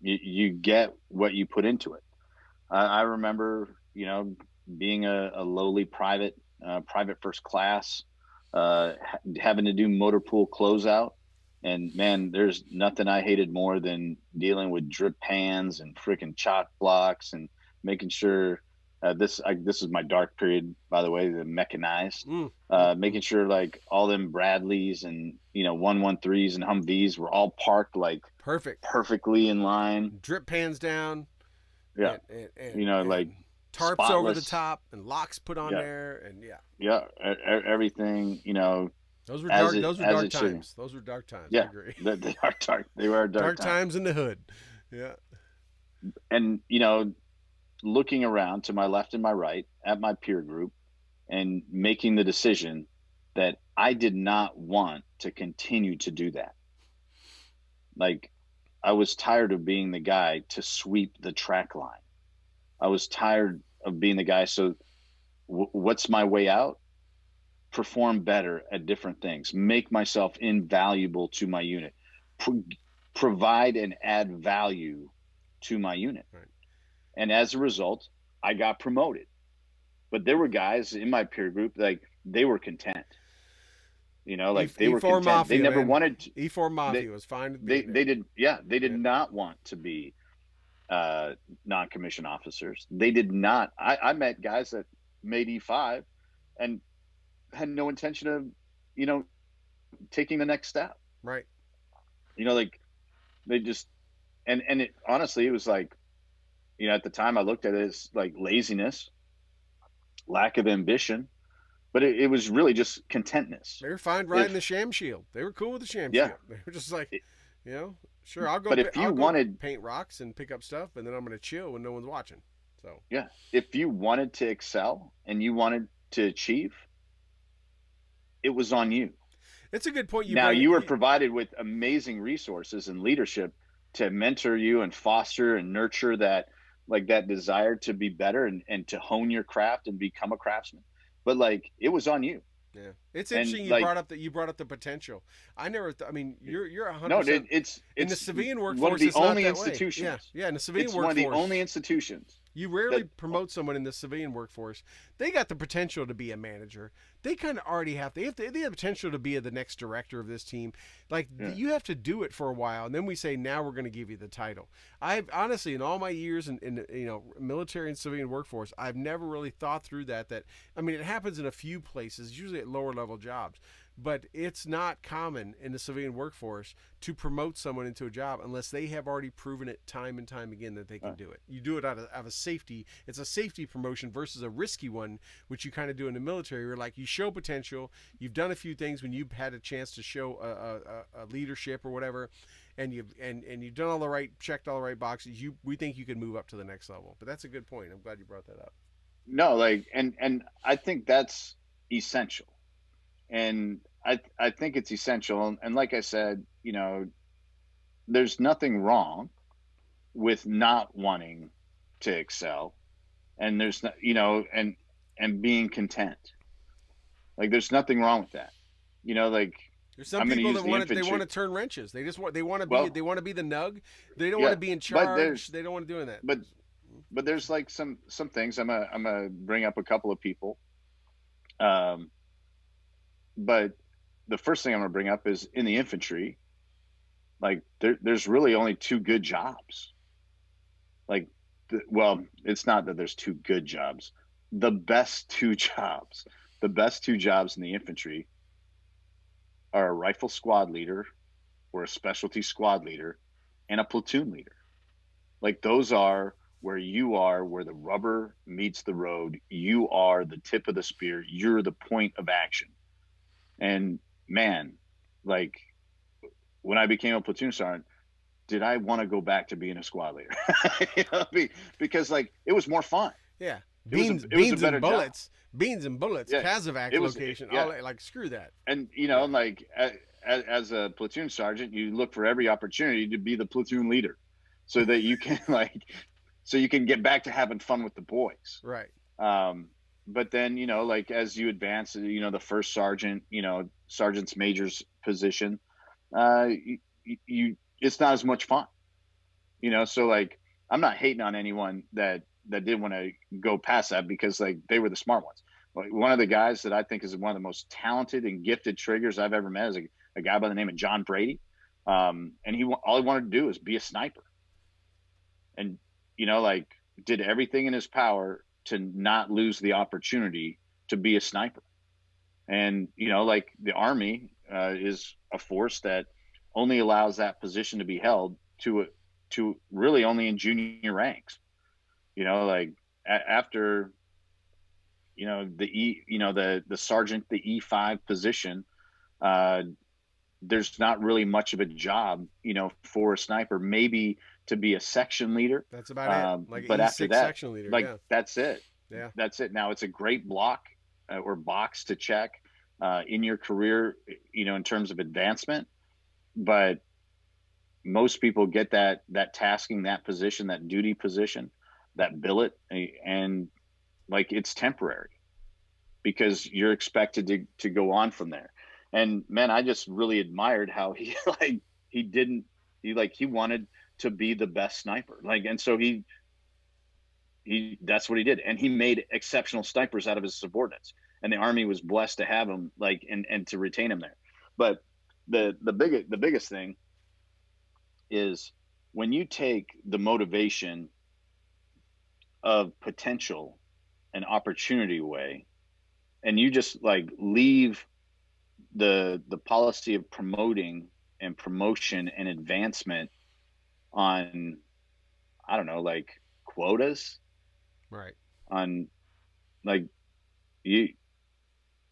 you get what you put into it. I remember, being a lowly private first class, having to do motor pool closeout. And man, there's nothing I hated more than dealing with drip pans and freaking chalk blocks and making sure this is my dark period, by the way, the mechanized, making sure like all them Bradleys and 113s and Humvees were all parked like perfectly in line,
drip pans down,
yeah,
and
like
tarps
spotless
over the top and locks put on there, and
everything,
those were dark. Those were dark times. Those were dark times.
Yeah,
I agree.
they are dark. They were dark
times in the hood. Yeah,
and looking around to my left and my right at my peer group and making the decision that I did not want to continue to do that. Like, I was tired of being the guy to sweep the track line. I was tired of being the guy. So what's my way out? Perform better at different things, make myself invaluable to my unit, provide and add value to my unit.
Right.
And as a result, I got promoted. But there were guys in my peer group, like, they were content. They were content.
Mafia,
they never
man.
wanted to,
E4 Mafia was fine.
They did not want to be non-commissioned officers. They did not. I met guys that made E5 and had no intention of, taking the next step.
Right.
Like, they just, and it honestly, it was like, at the time I looked at it as like laziness, lack of ambition, but it was really just contentness.
They were fine riding the sham shield. They were cool with the sham shield. They were just like, sure, I'll go.
But if you wanted
paint rocks and pick up stuff, and then I'm going to chill when no one's watching. So
yeah, if you wanted to excel and you wanted to achieve, it was on you.
It's a good point.
You were provided with amazing resources and leadership to mentor you and foster and nurture that desire to be better and to hone your craft and become a craftsman. But like, it was on you.
Yeah, it's
And
interesting
like,
you brought up the potential. I never. I mean, you're
no,
100%. In the
it's
civilian
one of
workforce,
the
it's not
only
that way. Yeah,
institutions.
yeah. In the civilian
It's one of the only
workforce,
institutions
you rarely
that,
promote someone in the civilian workforce. They got the potential to be a manager. They kind of already have. They have the potential to be the next director of this team. Like
yeah,
you have to do it for a while, and then we say now we're going to give you the title. I've honestly, in all my years in military and civilian workforce, I've never really thought through that. That I mean, it happens in a few places, usually at lower level jobs. But it's not common in the civilian workforce to promote someone into a job unless they have already proven it time and time again that they can do it. You do it out of a safety. It's a safety promotion versus a risky one, which you kind of do in the military. Where like you show potential, you've done a few things when you've had a chance to show a leadership or whatever, and you've done all the right, checked all the right boxes. We think you can move up to the next level. But that's a good point. I'm glad you brought that up.
no, like, and I think that's essential. And I think it's essential. And like I said, there's nothing wrong with not wanting to excel, and there's not, and being content. Like, there's nothing wrong with that. Like,
There's some
I'm going to
people
use
that
the
they want
infantry.
to turn wrenches. They want to be
Well,
they want to be the nug. They don't want
yeah,
to be in
but
charge. They don't want to do that.
but there's like some things. I'm gonna bring up a couple of people. Um, but the first thing I'm gonna bring up is in the infantry. Like, there's really only two good jobs. Like, well, it's not that there's two good jobs. The best two jobs, the best two jobs in the infantry are a rifle squad leader or a specialty squad leader and a platoon leader. Like, those are where the rubber meets the road. You are the tip of the spear. You're the point of action. And man, like, when I became a platoon sergeant, did I want to go back to being a squad leader? Because like it was more fun.
Yeah,
It was a better job.
beans and bullets,
Yeah,
Kazovac
it was.
location.
Yeah,
All like screw that.
and
Yeah,
like as a platoon sergeant, you look for every opportunity to be the platoon leader, so that you can so you can get back to having fun with the boys.
right.
Um, but then like as you advance, the first sergeant, sergeant's major's position, you it's not as much fun. So like I'm not hating on anyone that did want to go past that, because like they were the smart ones. Like, one of the guys that I think is one of the most talented and gifted triggers I've ever met is a guy by the name of John Brady. And all he wanted to do is be a sniper, and like did everything in his power to not lose the opportunity to be a sniper. And like the Army is a force that only allows that position to be held to really only in junior ranks. Like after the sergeant, the E5 position, uh, there's not really much of a job for a sniper. Maybe to be a section leader,
That's about it. Like an
but after
E6
that,
section leader.
like
Yeah,
that's it.
yeah.
That's it. Now it's a great block or box to check in your career, in terms of advancement. But most people get that tasking, that position, that duty position, that billet, and like it's temporary because you're expected to go on from there. And man, I just really admired how he he wanted to be the best sniper. Like, and so he that's what he did, and he made exceptional snipers out of his subordinates, and the Army was blessed to have him, like, and to retain him there. But the biggest thing is when you take the motivation of potential and opportunity away, and you just like leave the policy of promoting and promotion and advancement on, I don't know, like quotas,
Right.
on like you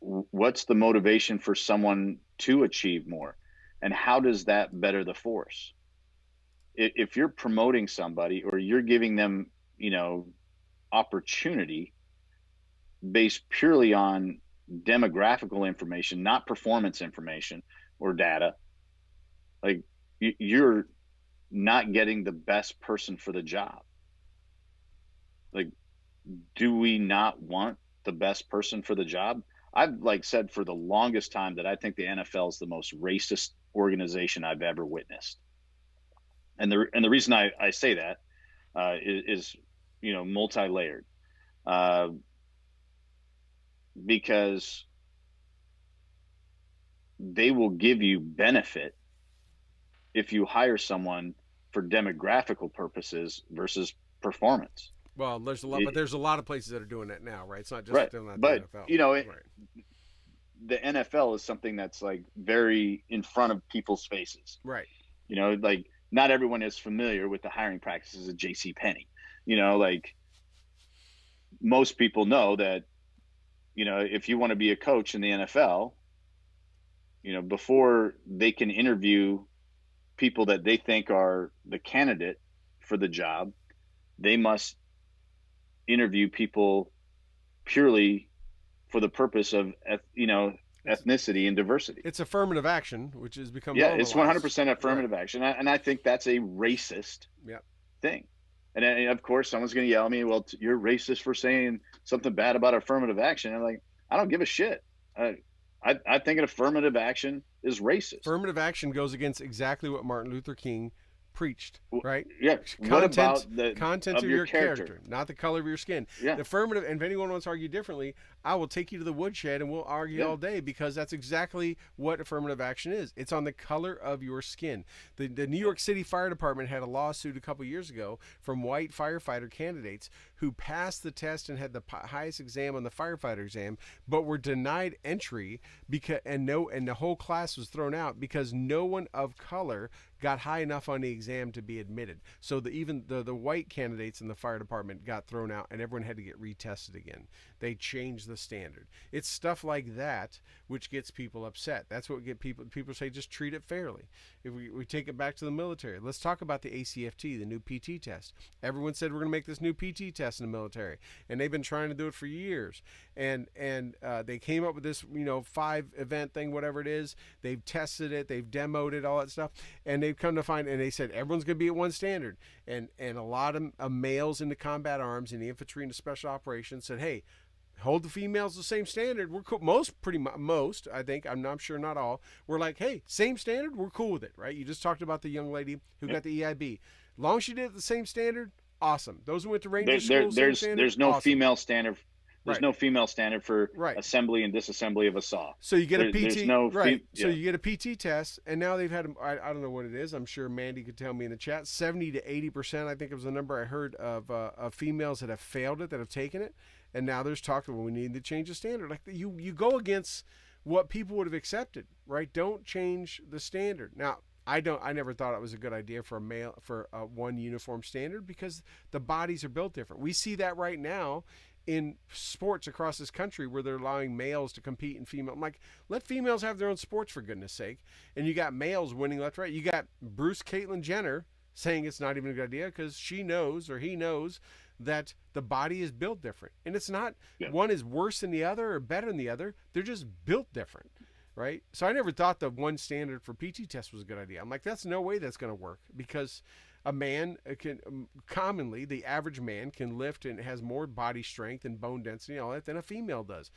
what's the motivation for someone to achieve more, and how does that better the force? If you're promoting somebody or you're giving them opportunity based purely on demographical information, not performance information or data, like you're not getting the best person for the job. Like, do we not want the best person for the job? I've like said for the longest time that I think the NFL is the most racist organization I've ever witnessed. And the reason I say that is multi-layered, uh, because they will give you benefit if you hire someone for demographical purposes versus performance.
Well,
It,
there's a lot of places that are doing that now, right? It's not just
right.
still not the
But,
NFL, right?
the NFL is something that's like very in front of people's faces.
Right.
Like not everyone is familiar with the hiring practices of J.C. Penney. Like most people know that, if you want to be a coach in the NFL, before they can interview people that they think are the candidate for the job, they must interview people purely for the purpose of ethnicity and diversity.
It's affirmative action, which has become
Yeah, it's
normalized.
100%
Right.
affirmative action, and I think that's a racist
Yeah.
thing. And of course, someone's going to yell at me, "Well, you're racist for saying something bad about affirmative action." And I'm like, I don't give a shit. I think an affirmative action is racist.
Affirmative action goes against exactly what Martin Luther King preached, right?
Yeah. What
Content,
about the
content
of
of
your
your
character?
character, not the color of your skin.
Yeah.
The affirmative, and if anyone wants to argue differently, I will take you to the woodshed and we'll argue
Yeah.
all day, because that's exactly what affirmative action is. It's on the color of your skin. The New York City Fire Department had a lawsuit a couple years ago from white firefighter candidates who passed the test and had the highest exam on the firefighter exam, but were denied entry because and the whole class was thrown out because no one of color got high enough on the exam to be admitted. So even the white candidates in the fire department got thrown out, and everyone had to get retested again. They changed the standard. It's stuff like that which gets people upset. That's what get people say, just treat it fairly. If we take it back to the military, let's talk about the ACFT, the new PT test. Everyone said we're going to make this new PT test in the military, and they've been trying to do it for years. And they came up with this 5 event thing, whatever it is. They've tested it, they've demoed it, all that stuff, and they've come to find, and they said everyone's going to be at one standard. And a lot of males in the combat arms, in the infantry and the special operations said, hey, hold the females the same standard. We're cool. Most, I think, I'm not sure, not all. We're like, hey, same standard. We're cool with it, right? You just talked about the young lady who got the EIB. Long as she did it the same standard, awesome. Those who went to Ranger school, same standard,
there's no
awesome.
female standard. There's
Right.
no female standard for
Right.
assembly and disassembly of a saw.
So you get a PT,
there's no
right?
yeah.
So you get a PT test, and now they've had, I don't know what it is. I'm sure Mandy could tell me in the chat. 70 to 80%, I think it was the number I heard of females that have failed it, that have taken it, and now there's talk of, well, we need to change the standard. Like you go against what people would have accepted, right? Don't change the standard. Now, I never thought it was a good idea for one uniform standard, because the bodies are built different. We see that right now in sports across this country where they're allowing males to compete in female. I'm like, let females have their own sports, for goodness sake. And you got males winning left, right. You got Bruce Caitlyn Jenner saying it's not even a good idea because she knows, or he knows, that the body is built different. And it's not one is worse than the other or better than the other. They're just built different, right? So I never thought the one standard for PT test was a good idea. I'm like, that's no way that's going to work, because a man can commonly, the average man can lift and has more body strength and bone density and all that than a female does.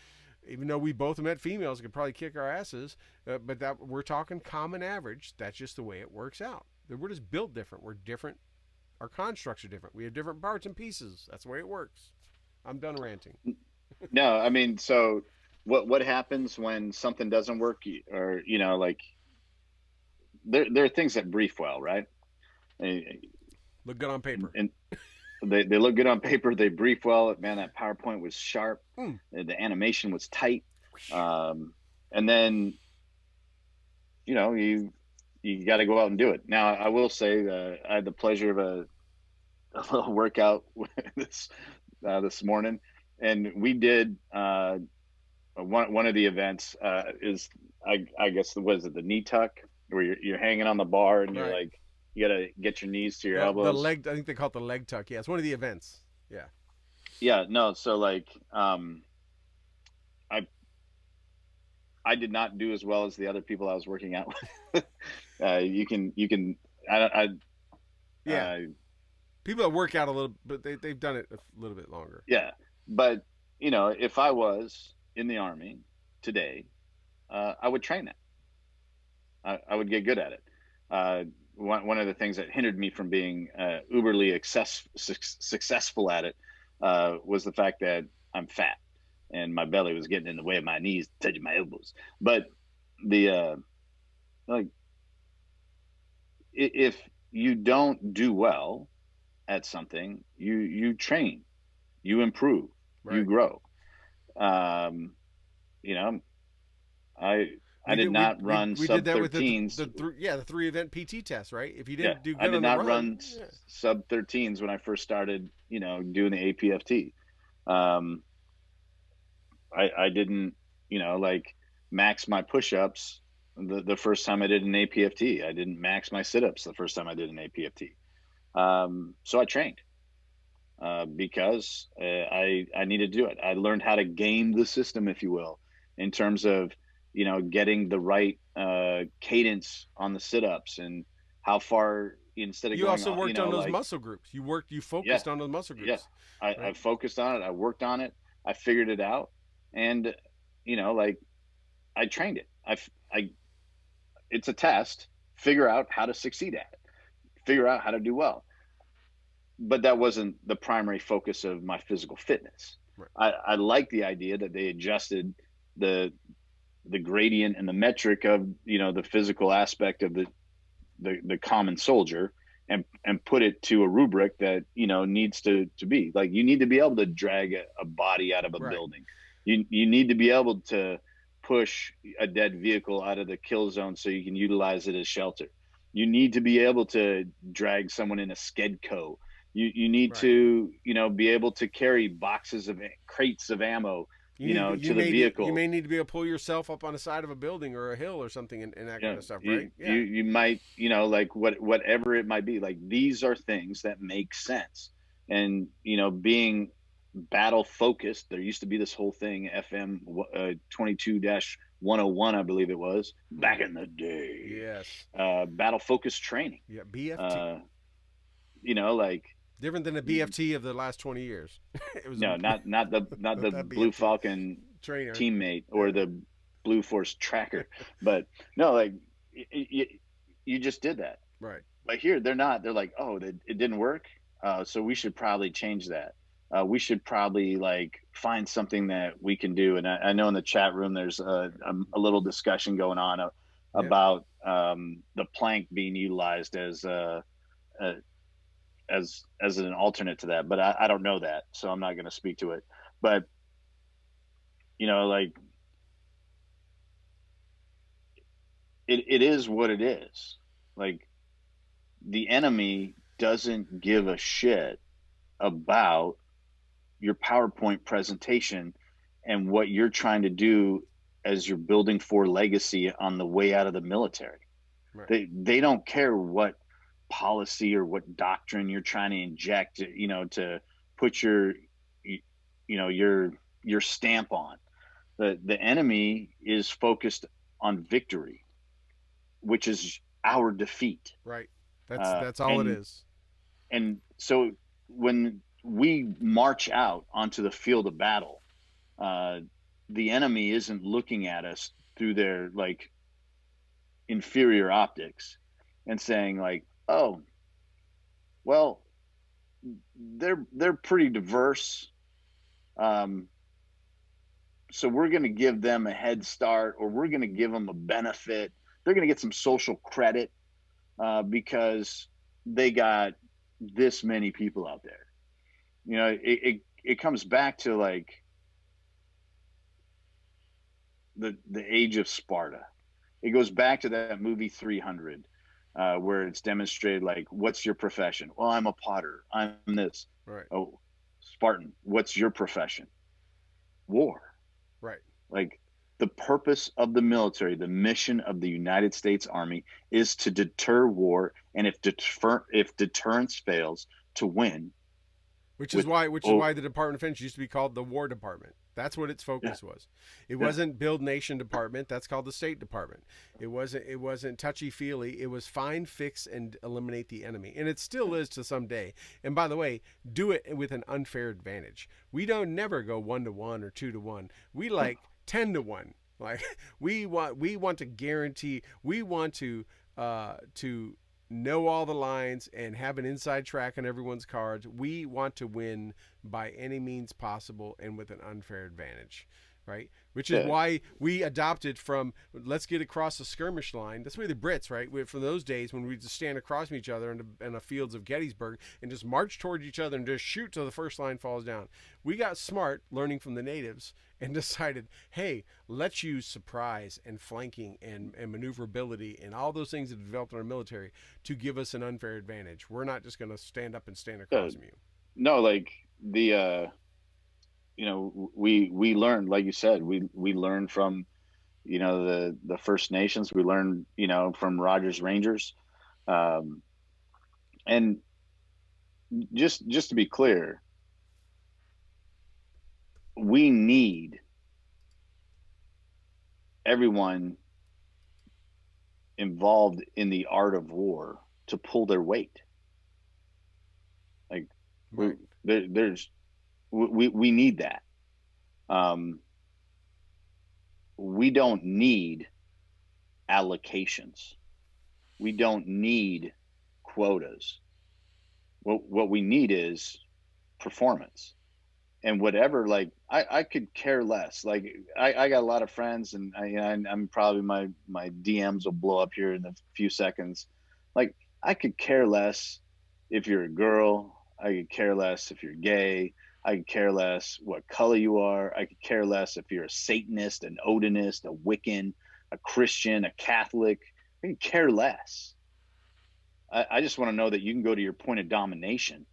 Even though we both met females could probably kick our asses, but that we're talking common average. That's just the way it works out. We're just built different. We're different. Our constructs are different. We have different parts and pieces. That's the way it works. I'm done ranting.
No, I mean, so what happens when something doesn't work, or like there are things that brief well, right?
Look good on paper.
And they look good on paper. They brief well. Man, that PowerPoint was sharp. The animation was tight. And then, you got to go out and do it. Now, I will say I had the pleasure of a little workout this morning, and we did one of the events is I guess was it the knee tuck, where you're hanging on the bar and you're like, you got to get your knees to your elbows.
The leg, I think they call it the leg tuck. Yeah, it's one of the events. Yeah.
Yeah, no, so like I did not do as well as the other people I was working out with. You can
people that work out a little, but they've done it a little bit longer.
Yeah, but if I was in the Army today, I would train that. I would get good at it. One of the things that hindered me from being uberly successful at it was the fact that I'm fat and my belly was getting in the way of my knees, touching my elbows. But the like, if you don't do well at something, you train, you improve, you
Right.
grow. You know, I did not run
We did
sub
that with
13s.
the 3 event PT test, right? If you
Yeah,
didn't do
I
good
did
on the
not
run,
run
yeah.
sub 13s when I first started, doing the APFT. Um, I didn't, like max my push-ups the first time I did an APFT. I didn't max my sit-ups the first time I did an APFT. So I trained because I needed to do it. I learned how to game the system, if you will, in terms of, getting the right cadence on the sit-ups and how far, instead of
You
going,
also worked on those
like,
muscle groups. You
yeah,
focused on those muscle
yeah,
groups,
I
right?
focused on it. I worked on it. I figured it out. And, like, I trained it. It's a test. Figure out how to succeed at it. Figure out how to do well. But that wasn't the primary focus of my physical fitness.
Right.
I like the idea that they adjusted the gradient and the metric of, the physical aspect of the common soldier, and put it to a rubric that, needs to be like, you need to be able to drag a body out of a
Right.
building. You need to be able to push a dead vehicle out of the kill zone so you can utilize it as shelter. You need to be able to drag someone in a skedco. You need
Right.
to, be able to carry crates of ammo, to the
You
vehicle.
may need to be able to pull yourself up on the side of a building or a hill or something, and that kind of stuff,
You
right?
you
Yeah.
you might, like, whatever it might be, like, these are things that make sense. And, being battle focused, there used to be this whole thing, FM 22-101, I believe it was back in the day.
Yes.
Battle focused training.
Yeah. BFT.
uh like,
Different than the BFT of the last 20 years. It was
no, not the
that
Blue
BFT
Falcon
trainer.
teammate or
Yeah.
the Blue Force tracker. But no, like, you just did that.
Right.
But here they're not. They're like, oh, it didn't work. So we should probably change that. We should probably, like, find something that we can do. And I know in the chat room there's a little discussion going on
Yeah.
about the plank being utilized a as an alternate to that. But I don't know that, so I'm not going to speak to it. But, like, it is what it is. Like, the enemy doesn't give a shit about your PowerPoint presentation and what you're trying to do as you're building for legacy on the way out of the military.
Right.
They don't care what policy or what doctrine you're trying to inject, to put your stamp on. The enemy is focused on victory, which is our defeat.
Right. That's all it is.
And so when we march out onto the field of battle, the enemy isn't looking at us through their, like, inferior optics and saying, like, oh, well, they're pretty diverse. So we're going to give them a head start, or we're going to give them a benefit. They're going to get some social credit because they got this many people out there. It comes back to, like, the age of Sparta. It goes back to that movie 300, where it's demonstrated, like, what's your profession? Well, I'm a potter. I'm this.
Right.
Oh, Spartan, what's your profession? War.
Right.
Like, the purpose of the military, the mission of the United States Army, is to deter war, and if deterrence fails, to win.
Which is why the Department of Defense used to be called the War Department. That's what its focus was. It wasn't Build Nation Department. That's called the State Department. It wasn't touchy feely. It was find, fix, and eliminate the enemy, and it still is to some day. And by the way, do it with an unfair advantage. We don't never go 1-to-1 or 2-to-1. We like 10-to-1. Like we want to guarantee, we want to know all the lines and have an inside track on everyone's cards. We want to win by any means possible and with an unfair advantage, right? Which is
Yeah.
why we adopted from let's get across the skirmish line. That's why the Brits, right? From those days when we just stand across from each other in the fields of Gettysburg and just march towards each other and just shoot till the first line falls down. We got smart learning from the natives and decided, hey, let's use surprise and flanking and maneuverability and all those things that developed in our military to give us an unfair advantage. We're not just going to stand up and stand
Yeah.
across from you.
No, like the we learned, like you said, we learned from the First Nations. We learned from Rogers Rangers, um, and just to be clear, we need everyone involved in the art of war to pull their weight. Like we,
Right.
there's we need that. Um, we don't need allocations. We don't need quotas. What we need is performance. And whatever, like I could care less. Like I got a lot of friends, and I'm probably my DMs will blow up here in a few seconds. Like I could care less if you're a girl. I could care less if you're gay. I could care less what color you are. I could care less if you're a Satanist, an Odinist, a Wiccan, a Christian, a Catholic. I could care less. I just want to know that you can go to your point of domination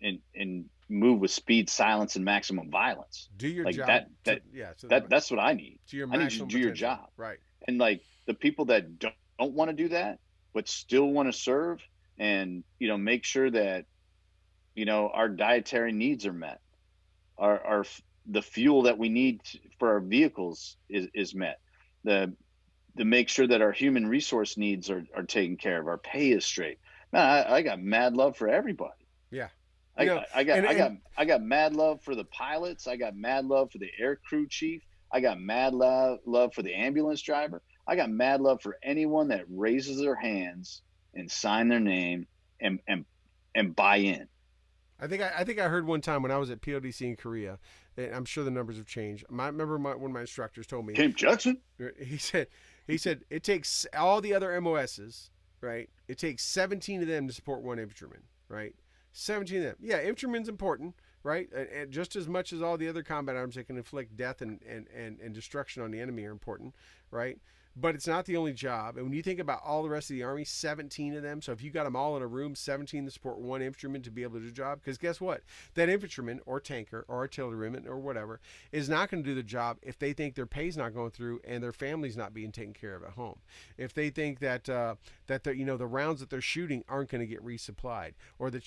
and move with speed, silence, and maximum violence.
Do your
Like
job.
that's what I need.
To your
I need you to
maximum
do your
potential.
job.
Right.
And like the people that don't want to do that, but still want to serve and make sure that our dietary needs are met, our the fuel that we need for our vehicles is met, the to make sure that our human resource needs are taken care of, our pay is straight. Man, I got mad love for everybody.
Yeah.
I, I got
and
I got I got mad love for the pilots. I got mad love for the air crew chief. I got mad love for the ambulance driver. I got mad love for anyone that raises their hands and sign their name and buy in.
I think I heard one time when I was at PODC in Korea, and I'm sure the numbers have changed. I remember one of my instructors told me,
Camp Jackson.
he said it takes all the other MOSs, right? It takes 17 of them to support one infantryman, right? 17 of them. Yeah, infantryman's important, right? And just as much as all the other combat arms that can inflict death and destruction on the enemy are important, right? But it's not the only job. And when you think about all the rest of the Army, 17 of them. So if you got them all in a room, 17 to support one infantryman to be able to do the job. Because guess what? That infantryman or tanker or artilleryman or whatever is not going to do the job if they think their pay's not going through and their family's not being taken care of at home. If they think that the rounds that they're shooting aren't going to get resupplied, or the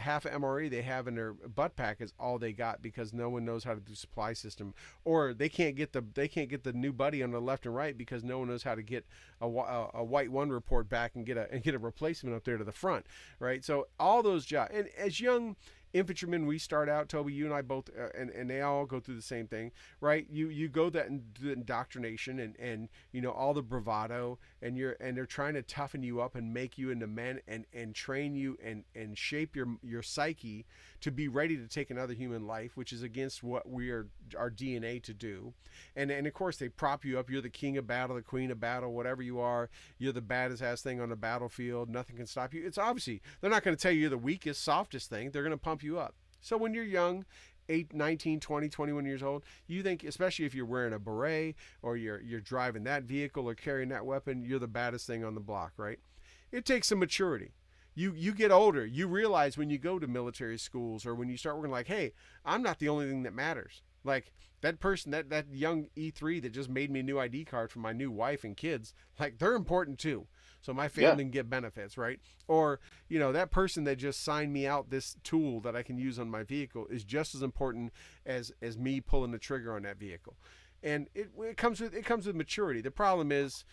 half of MRE they have in their butt pack is all they got because no one knows how to do supply system, or they can't get the new buddy on the left and right because no one knows how to get a white one report back and get a replacement up there to the front, right? So all those jobs, and as young infantrymen, we start out, Toby, you and I both, and they all go through the same thing, right? You go that the indoctrination and all the bravado, and they're trying to toughen you up and make you into men and train you and shape your psyche to be ready to take another human life, which is against what our DNA to do. And of course they prop you up. You're the king of battle, the queen of battle, whatever you are. You're the baddest ass thing on the battlefield. Nothing can stop you. It's obviously, they're not going to tell you you're the weakest, softest thing. They're going to pump you up. So when you're young, 8, 19, 20, 21 years old, you think, especially if you're wearing a beret or you're driving that vehicle or carrying that weapon, you're the baddest thing on the block, right? It takes some maturity. You get older, you realize when you go to military schools or when you start working, like, hey, I'm not the only thing that matters. Like that person, that young E3 that just made me a new ID card for my new wife and kids, like they're important too. So my family can get benefits, right? Or, that person that just signed me out this tool that I can use on my vehicle is just as important as me pulling the trigger on that vehicle. And it comes with maturity. The problem is,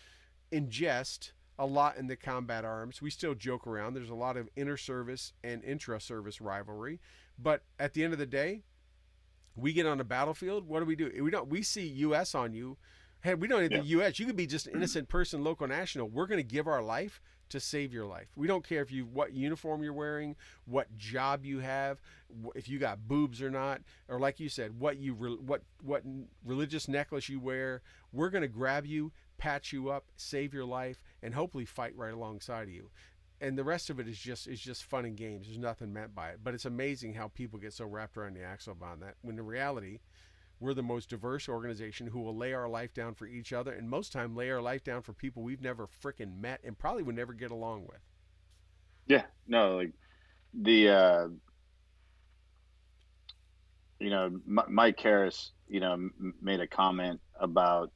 in jest, a lot in the combat arms, we still joke around. There's a lot of inter-service and intra-service rivalry. But at the end of the day, We get on the battlefield. What do? We see U.S. on you. Hey, we don't need the
Yeah.
U.S. You could be just an innocent person, local, national. We're going to give our life to save your life. We don't care if you what uniform you're wearing, what job you have, if you got boobs or not, or like you said, what religious necklace you wear. We're going to grab you, patch you up, save your life, and hopefully fight right alongside of you. And the rest of it is just fun and games. There's nothing meant by it. But it's amazing how people get so wrapped around the axle on that. When in reality, we're the most diverse organization who will lay our life down for each other, and most time lay our life down for people we've never freaking met and probably would never get along with.
Yeah. No, like the Mike Harris, made a comment about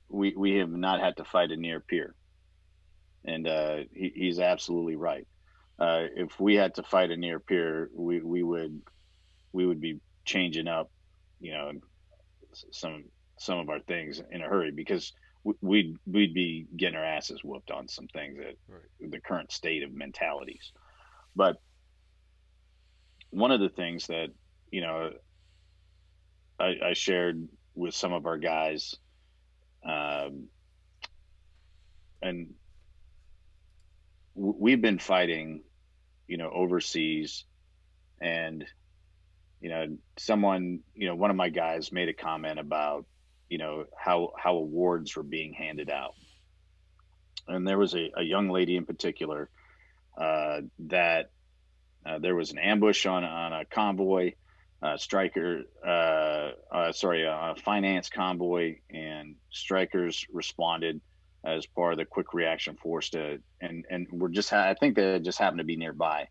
we have not had to fight a near peer, and he's absolutely right. If we had to fight a near peer, we would be changing up, you know, some some of our things in a hurry, because we'd be getting our asses whooped on some things that
Right.
the current state of mentalities. But one of the things that you know I shared with some of our guys, um, and we've been fighting, overseas, and someone, one of my guys made a comment about, how awards were being handed out, and there was a young lady in particular, that there was an ambush on a convoy, striker, sorry, a finance convoy, and strikers responded as part of the quick reaction force and we're just, I think they just happened to be nearby,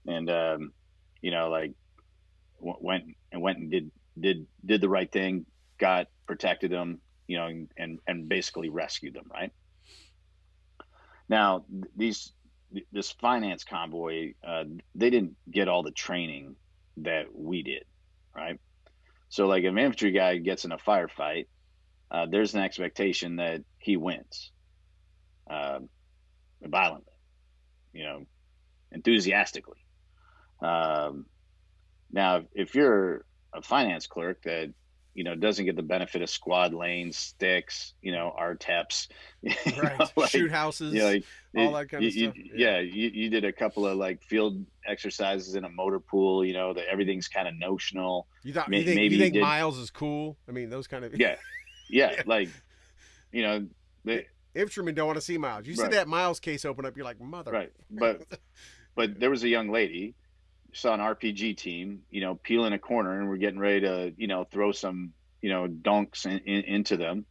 and like went and did the right thing, got protected them, and basically rescued them. Right now, this finance convoy, they didn't get all the training that we did, right? So, like, if an infantry guy gets in a firefight, there's an expectation that he wins, uh, violently, you know, enthusiastically. Um, Now, if you're a finance clerk that doesn't get the benefit of squad lanes, sticks, RTEPs,
Right.
like
Shoot houses,
like
all that kind of stuff. Yeah.
yeah, you did a couple of like field exercises in a motor pool, that everything's kind of notional.
You thought you
Maybe you
think
did,
Miles is cool? I mean, those kind of
yeah, yeah,
yeah.
like you know, they,
Infantrymen don't want to see Miles. You see
right,
that Miles case open up, you're like, mother.
right, but there was a young lady, saw an RPG team, peel in a corner, and we're getting ready to, throw some, dunks into them.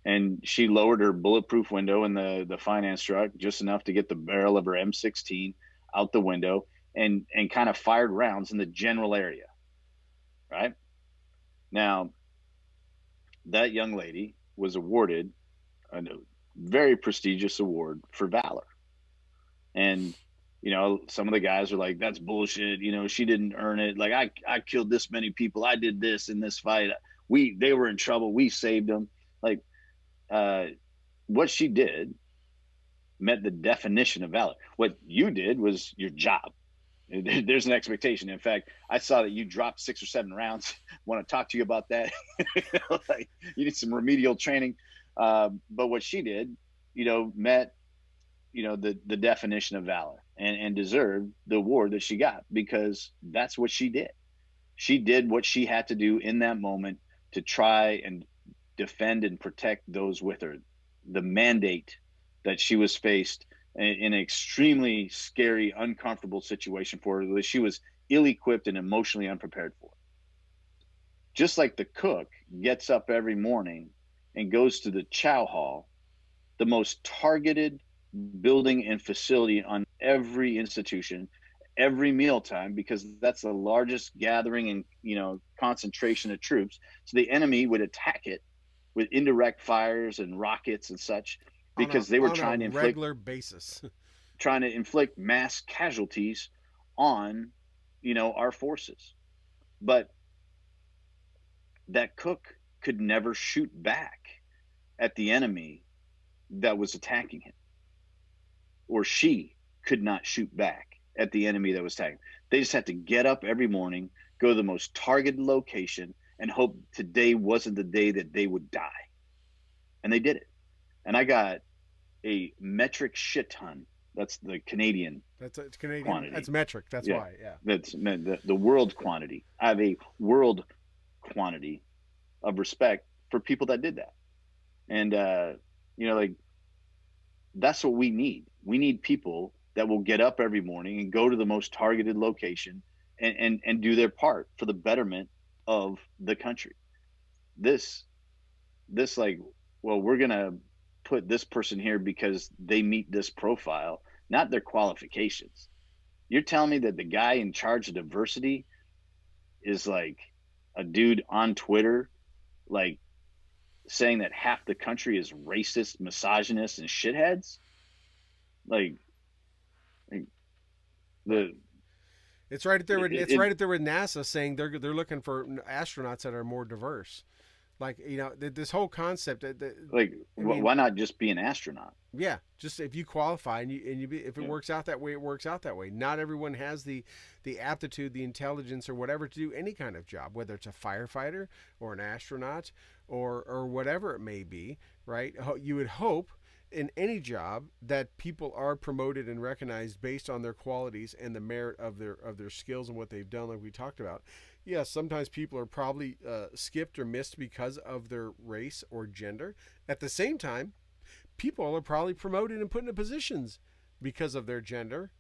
And she lowered her bulletproof window in the finance truck just enough to get the barrel of her M16 out the window, and kind of fired rounds in the general area. Right now, that young lady was awarded a very prestigious award for valor. And some of the guys are like, that's bullshit, she didn't earn it, like I killed this many people, I did this in this fight, they were in trouble, we saved them. Like, uh what she did met the definition of valor. What you did was your job. There's an expectation. In fact, I saw that you dropped 6 or 7 rounds. Want to talk to you about that? Like, you need some remedial training. But what she did, met the definition of valor, and deserved the award that she got, because that's what she did. She did what she had to do in that moment to try and defend and protect those with her. The mandate that she was faced in an extremely scary, uncomfortable situation for her, that she was ill-equipped and emotionally unprepared for. Just like the cook gets up every morning and goes to the chow hall, the most targeted building and facility on every institution, every mealtime, because that's the largest gathering and concentration of troops. So the enemy would attack it with indirect fires and rockets and such, because they were
on a
trying to inflict
regular basis.
mass casualties on our forces. But that cook could never shoot back at the enemy that was attacking him, or she could not shoot back at the enemy that was attacking. They just had to get up every morning, go to the most targeted location, and hope today wasn't the day that they would die. And they did it. And I got a metric shit ton. That's the Canadian
It's Canadian.
quantity.
That's metric. That's
Yeah,
why. Yeah.
that's the world quantity. I have a world quantity of respect for people that did that. And like, that's what we need. We need people that will get up every morning and go to the most targeted location and do their part for the betterment of the country. This like, well, we're gonna put this person here because they meet this profile, not their qualifications. You're telling me that the guy in charge of diversity is like a dude on Twitter, like saying that half the country is racist, misogynist, and shitheads? Like the
It's right there with
it,
right there with NASA saying they're looking for astronauts that are more diverse. Like, this whole concept.
why not just be an astronaut?
Yeah, just if you qualify and if it works out that way, it works out that way. Not everyone has the aptitude, the intelligence, or whatever to do any kind of job, whether it's a firefighter or an astronaut or whatever it may be. Right? You would hope in any job that people are promoted and recognized based on their qualities and the merit of their skills and what they've done, like we talked about. Yes, sometimes people are probably skipped or missed because of their race or gender. At the same time, people are probably promoted and put into positions because of their gender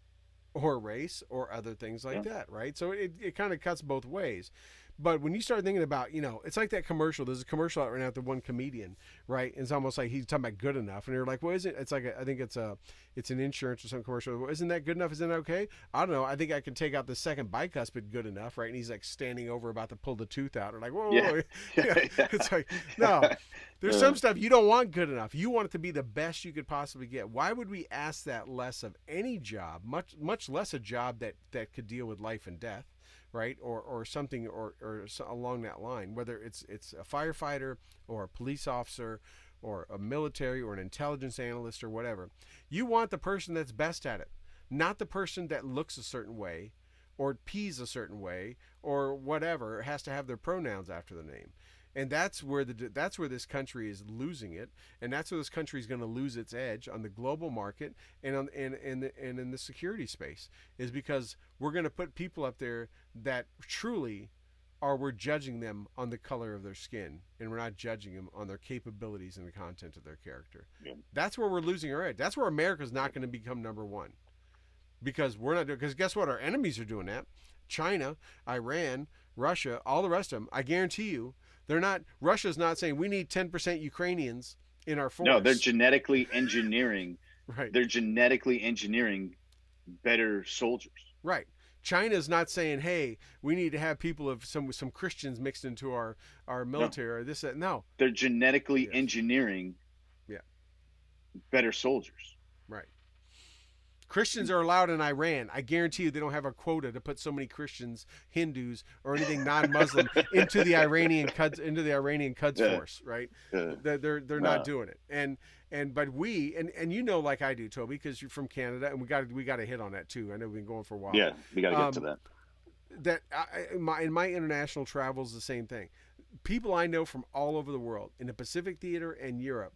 or race or other things like that, right? So it kind of cuts both ways. But when you start thinking about, it's like that commercial. There's a commercial out right now with the one comedian, right? And it's almost like he's talking about good enough. And you're like, well, isn't it's like I think it's an insurance or some commercial. Well, isn't that good enough? Isn't that okay? I don't know. I think I can take out the second bicuspid good enough, right? And he's like standing over about to pull the tooth out. Or like, whoa, whoa. It's like, no. There's some stuff you don't want good enough. You want it to be the best you could possibly get. Why would we ask that less of any job, much less a job that could deal with life and death? Right, or something, or along that line, whether it's a firefighter or a police officer or a military or an intelligence analyst or whatever. You want the person that's best at it, not the person that looks a certain way or pees a certain way or whatever, has to have their pronouns after the name. And that's where this country is losing it, and that's where this country is going to lose its edge on the global market and in the security space, is because we're going to put people up there that truly we're judging them on the color of their skin, and we're not judging them on their capabilities and the content of their character. Yeah. That's where we're losing our edge. That's where America's not going to become number one, because we're not doing. Because guess what? Our enemies are doing that. China, Iran, Russia, all the rest of them. I guarantee you. They're not. Russia's not saying we need 10% Ukrainians in our force.
No, they're genetically engineering.
Right.
They're genetically engineering better soldiers.
Right. China's not saying, hey, we need to have people of some Christians mixed into our military or this, that. No.
They're genetically engineering better soldiers.
Right. Christians are allowed in Iran. I guarantee you they don't have a quota to put so many Christians, Hindus, or anything non-Muslim into the Iranian Quds force, right? They're not doing it. But we like I do, Toby, because you're from Canada, and we got to hit on that too. I know we've been going for a while.
Yeah, we got to get to that.
In my international travels, the same thing. People I know from all over the world in the Pacific Theater and Europe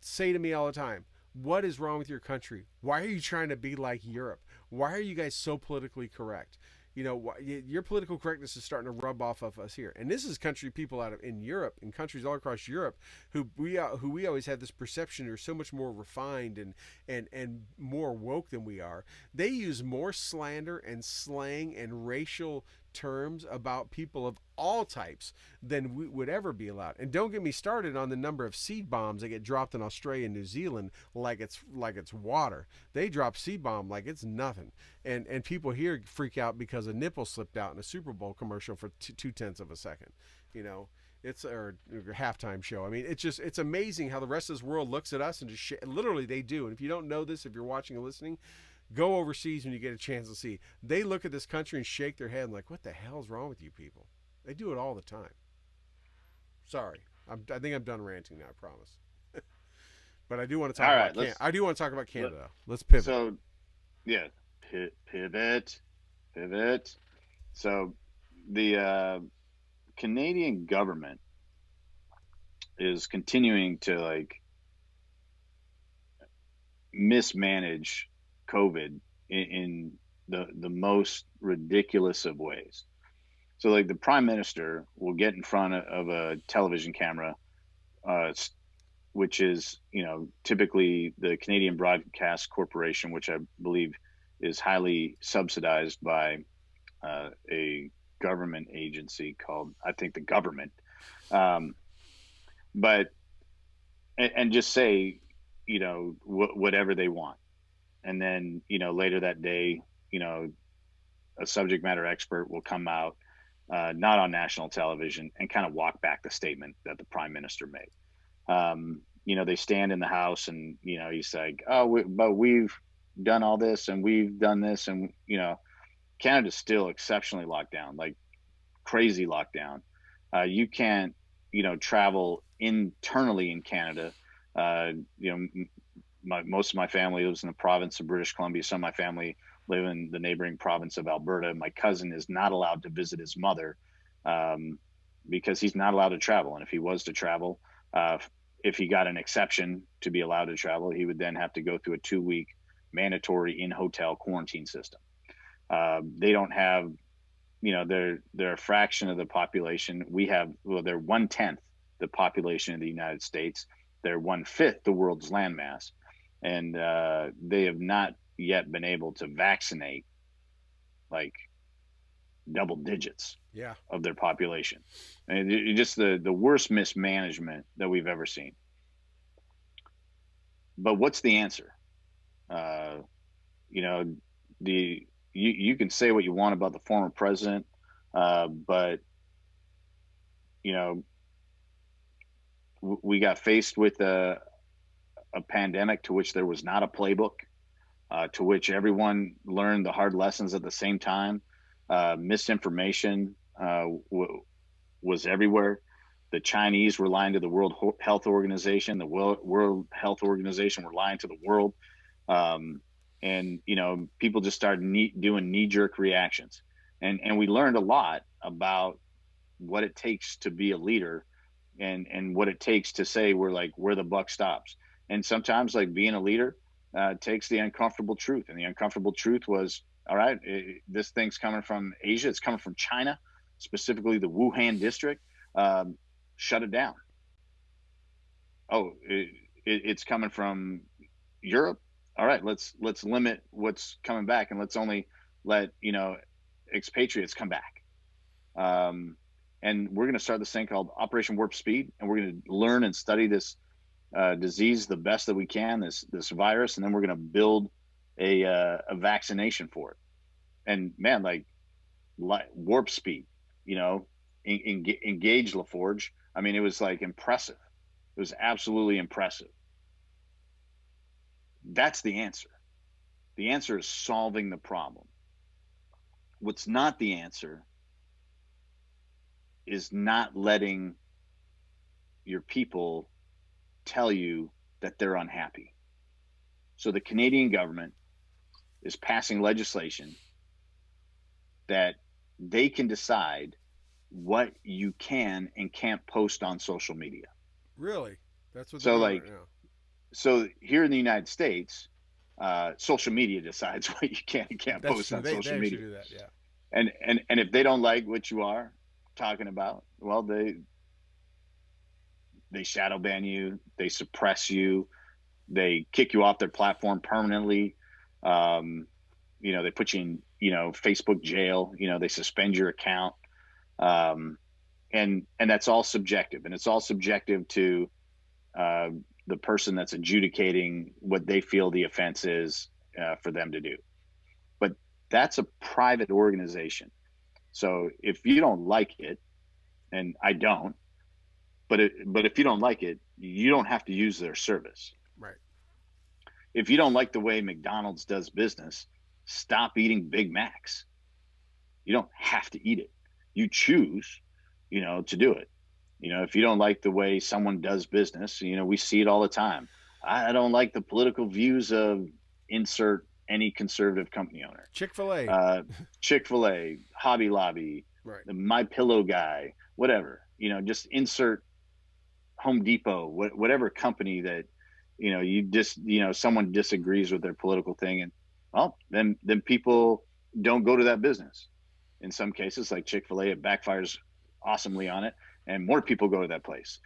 say to me all the time, what is wrong with your country? Why are you trying to be like Europe? Why are you guys so politically correct? Your political correctness is starting to rub off of us here. And this is people out in Europe, in countries all across Europe, who we always had this perception are so much more refined and more woke than we are. They use more slander and slang and racial terms about people of all types than we would ever be allowed. And don't get me started on the number of seed bombs that get dropped in Australia and New Zealand like it's water. They drop seed bomb like it's nothing. And people here freak out because a nipple slipped out in a Super Bowl commercial for 0.2 of a second. It's a halftime show. I mean, it's amazing how the rest of this world looks at us and just literally they do. And if you don't know this, if you're watching and listening, go overseas when you get a chance to see. They look at this country and shake their head and like, what the hell's wrong with you people? They do it all the time. Sorry. I think I'm done ranting now, I promise. But I do want to talk about Canada. I do want to talk about Canada. Let's pivot.
So, yeah, pivot. So, the Canadian government is continuing to like mismanage COVID in the most ridiculous of ways. So like the prime minister will get in front of a television camera, uh, which is typically the Canadian Broadcast Corporation, which I believe is highly subsidized by a government agency called, I think, the government. Um, but and just say whatever they want, and then later that day, a subject matter expert will come out, not on national television, and kind of walk back the statement that the prime minister made. They stand in the house, and he's like, "Oh, but we've done all this, and we've done this, and Canada's still exceptionally locked down, like crazy lockdown. You can't, travel internally in Canada. Uh, you know, most of my family lives in the province of British Columbia. Some of my family live in the neighboring province of Alberta. My cousin is not allowed to visit his mother um, because he's not allowed to travel. And if he was to travel, if he got an exception to be allowed to travel, he would then have to go through a 2-week mandatory in-hotel quarantine system. They don't have, they're a fraction of the population. They're 1/10 the population of the United States. They're 1/5 the world's landmass, and they have not yet been able to vaccinate like double digits
Yeah.
of their population. And just the worst mismanagement that we've ever seen. But what's the answer? Uh, you know, you can say what you want about the former president, but you know, we got faced with a pandemic to which there was not a playbook, to which everyone learned the hard lessons at the same time. Misinformation was everywhere. The Chinese were lying to the World Health Organization. The World Health Organization were lying to the world. Um, and people just started doing knee-jerk reactions, and we learned a lot about what it takes to be a leader, and what it takes to say where the buck stops. And sometimes, like, being a leader takes the uncomfortable truth, and the uncomfortable truth was, all right, this thing's coming from Asia, it's coming from China, specifically the Wuhan district. Shut it down. Oh, it's coming from Europe. All right, let's limit what's coming back, and let's only let expatriates come back. Um, and we're going to start this thing called Operation Warp Speed, and we're going to learn and study this disease the best that we can, this virus, and then we're going to build a vaccination for it. And man, like Warp Speed, engage LaForge. I mean, it was like impressive. It was absolutely impressive. That's the answer. The answer is solving the problem. What's not the answer is not letting your people tell you that they're unhappy. So the Canadian government is passing legislation that they can decide what you can and can't post on social media.
Really? That's what they're
So
doing
like
right now.
so here in the United States, social media decides what you can and can't
That's
post
true.
on
They
social
actually
media.
do that. Yeah.
And if they don't like what you are talking about, well, they shadow ban you, they suppress you, they kick you off their platform permanently. Um, they put you in Facebook jail. They suspend your account, um, and that's all subjective, and it's all subjective to uh, the person that's adjudicating what they feel the offense is for them to do. But that's a private organization. So if you don't like it, and I don't, but if you don't like it, you don't have to use their service.
Right.
If you don't like the way McDonald's does business, stop eating Big Macs. You don't have to eat it. You choose, to do it. If you don't like the way someone does business, we see it all the time. I don't like the political views of insert any conservative company owner.
Chick-fil-A.
Uh, Chick-fil-A, Hobby Lobby,
Right.
the My Pillow guy, whatever, just insert Home Depot, whatever company that, someone disagrees with their political thing. And well, then people don't go to that business. In some cases, like Chick-fil-A, it backfires awesomely on it. And more people go to that place.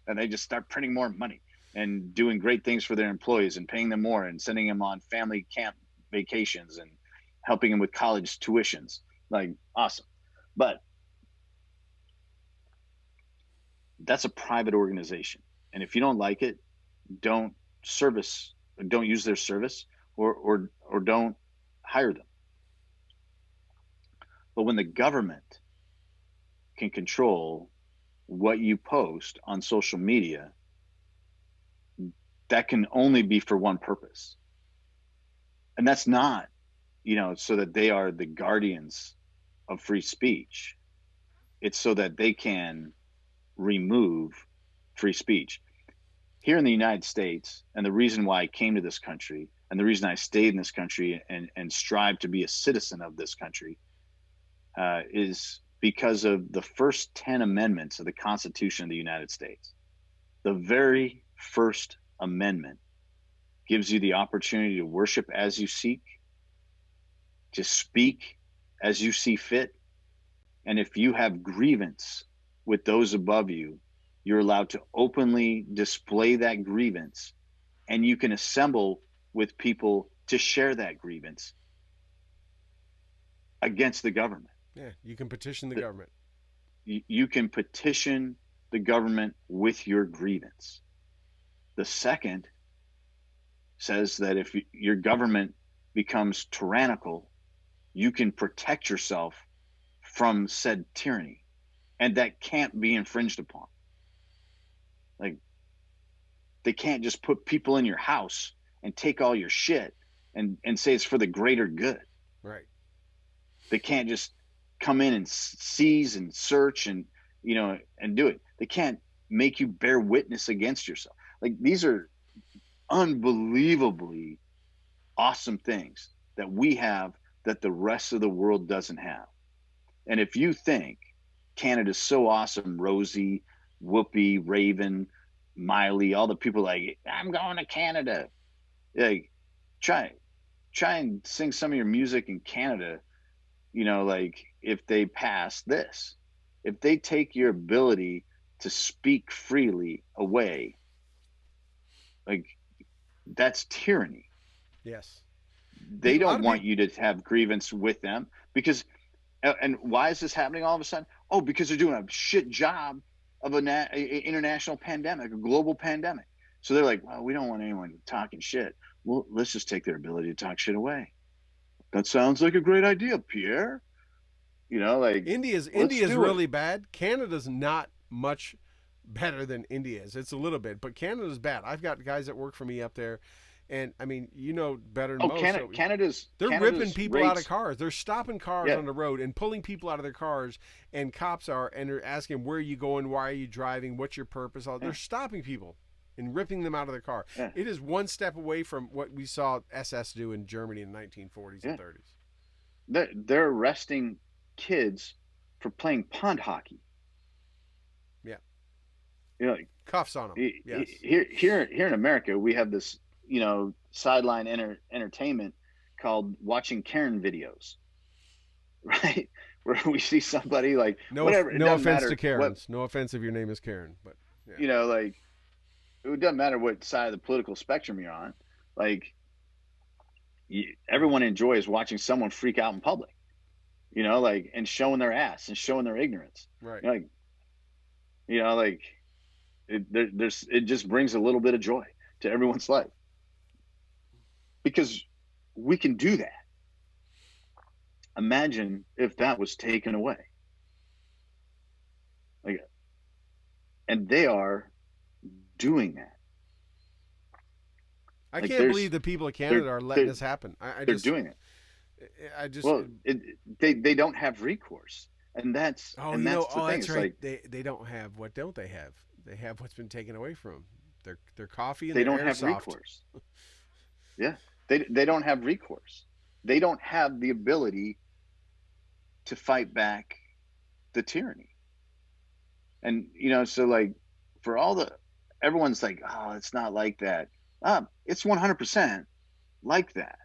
And they just start printing more money and doing great things for their employees and paying them more and sending them on family camp vacations and helping them with college tuitions. Like, awesome. But that's a private organization. And if you don't like it, don't use their service, or don't hire them. But when the government can control what you post on social media, that can only be for one purpose. And that's not, so that they are the guardians of free speech. It's so that they can remove free speech. Here in the United States, and the reason why I came to this country, and the reason I stayed in this country and strive to be a citizen of this country, is because of the first 10 amendments of the Constitution of the United States. The very first amendment gives you the opportunity to worship as you seek, to speak as you see fit. And if you have grievance with those above you, you're allowed to openly display that grievance, and you can assemble with people to share that grievance against the government.
Yeah, you can petition the government.
You can petition the government with your grievance. The second says that if your government becomes tyrannical, you can protect yourself from said tyranny, and that can't be infringed upon. Like, they can't just put people in your house and take all your shit and say it's for the greater good.
Right.
They can't just come in and seize and search and do it. They can't make you bear witness against yourself. Like, these are unbelievably awesome things that we have that the rest of the world doesn't have. And if you think Canada's so awesome, Rosie, Whoopi, Raven, Miley, all the people like, I'm going to Canada. Like, try and sing some of your music in Canada. Like, if they pass this, if they take your ability to speak freely away, like, that's tyranny.
Yes.
They don't want you to have grievance with them because, and why is this happening all of a sudden? Oh, because they're doing a shit job of an international pandemic, a global pandemic. So they're like, well, we don't want anyone talking shit. Well, let's just take their ability to talk shit away. That sounds like a great idea, Pierre. Like,
India's really bad. Canada's not much better than India's. It's a little bit, but Canada's bad. I've got guys that work for me up there, and I mean, better than most.
Canada's
ripping people
rates
out of cars. They're stopping cars on the road and pulling people out of their cars, and cops and they're asking, where are you going? Why are you driving? What's your purpose? They're stopping people and ripping them out of their car. Yeah. It is one step away from what we saw SS do in Germany in the 1940s and 30s.
They're arresting kids for playing pond hockey.
Yeah.
Like,
cuffs on them. Yes.
Here in America, we have this, sideline entertainment called watching Karen videos, right? Where we see somebody like, whatever.
No offense to Karens. No offense if your name is Karen, but yeah.
Like, it doesn't matter what side of the political spectrum you're on. Like, everyone enjoys watching someone freak out in public. Like, and showing their ass and showing their ignorance.
Right.
Like, it just brings a little bit of joy to everyone's life, because we can do that. Imagine if that was taken away. Like, and they are doing that.
I can't believe the people of Canada are letting this happen.
They're doing it. They don't have recourse, and that's the thing.
That's right. Like, they don't have. What don't they have? They have what's been taken away from them. Their coffee and
they
their
don't have
airsoft.
Recourse. Yeah, they don't have recourse. They don't have the ability to fight back the tyranny. And so like for all the everyone's like, oh, it's not like that. It's 100% like that.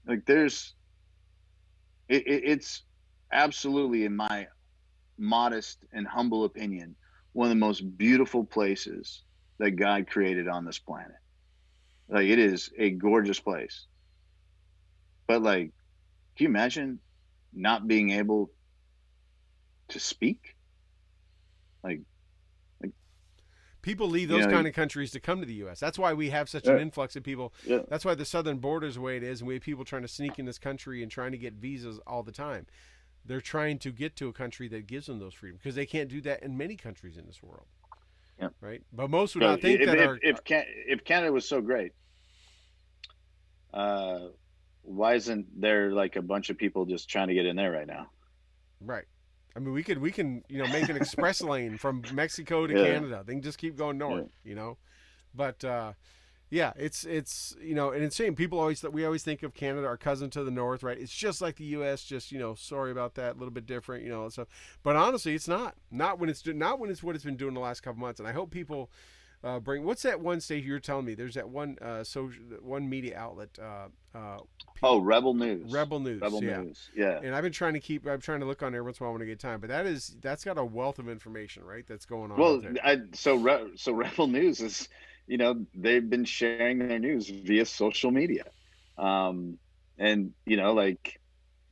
Like it's absolutely, in my modest and humble opinion, one of the most beautiful places that God created on this planet. Like, it is a gorgeous place. But like, can you imagine not being able to speak? Like, like
People leave
you
those
know,
kind of countries to come to the U.S. That's why we have such an
yeah,
influx of people.
yeah.
That's why the southern border is the way it is, and we have people trying to sneak in this country and trying to get visas all the time. They're trying to get to a country that gives them those freedoms because they can't do that in many countries in this world,
Yeah.
right? But most would
So
not think that
if Canada was so great, uh, why isn't there like a bunch of people just trying to get in there right now?
right. I mean, we can make an express lane from Mexico to
Yeah,
Canada. They can just keep going
yeah,
north. But yeah, it's and it's same. People always we always think of Canada, our cousin to the north, right? It's just like the U.S. Just sorry about that, a little bit different, So, but honestly, it's not when it's what it's been doing the last couple months. And I hope people bring. What's that one state you were telling me? There's that one media outlet.
Oh, Rebel News.
Rebel News,
Rebel
yeah.
News. Yeah.
And I'm trying to look on there once in a while when I get time. But that's got a wealth of information, right? That's going on out
Well,
there.
so Rebel News is, they've been sharing their news via social media, and like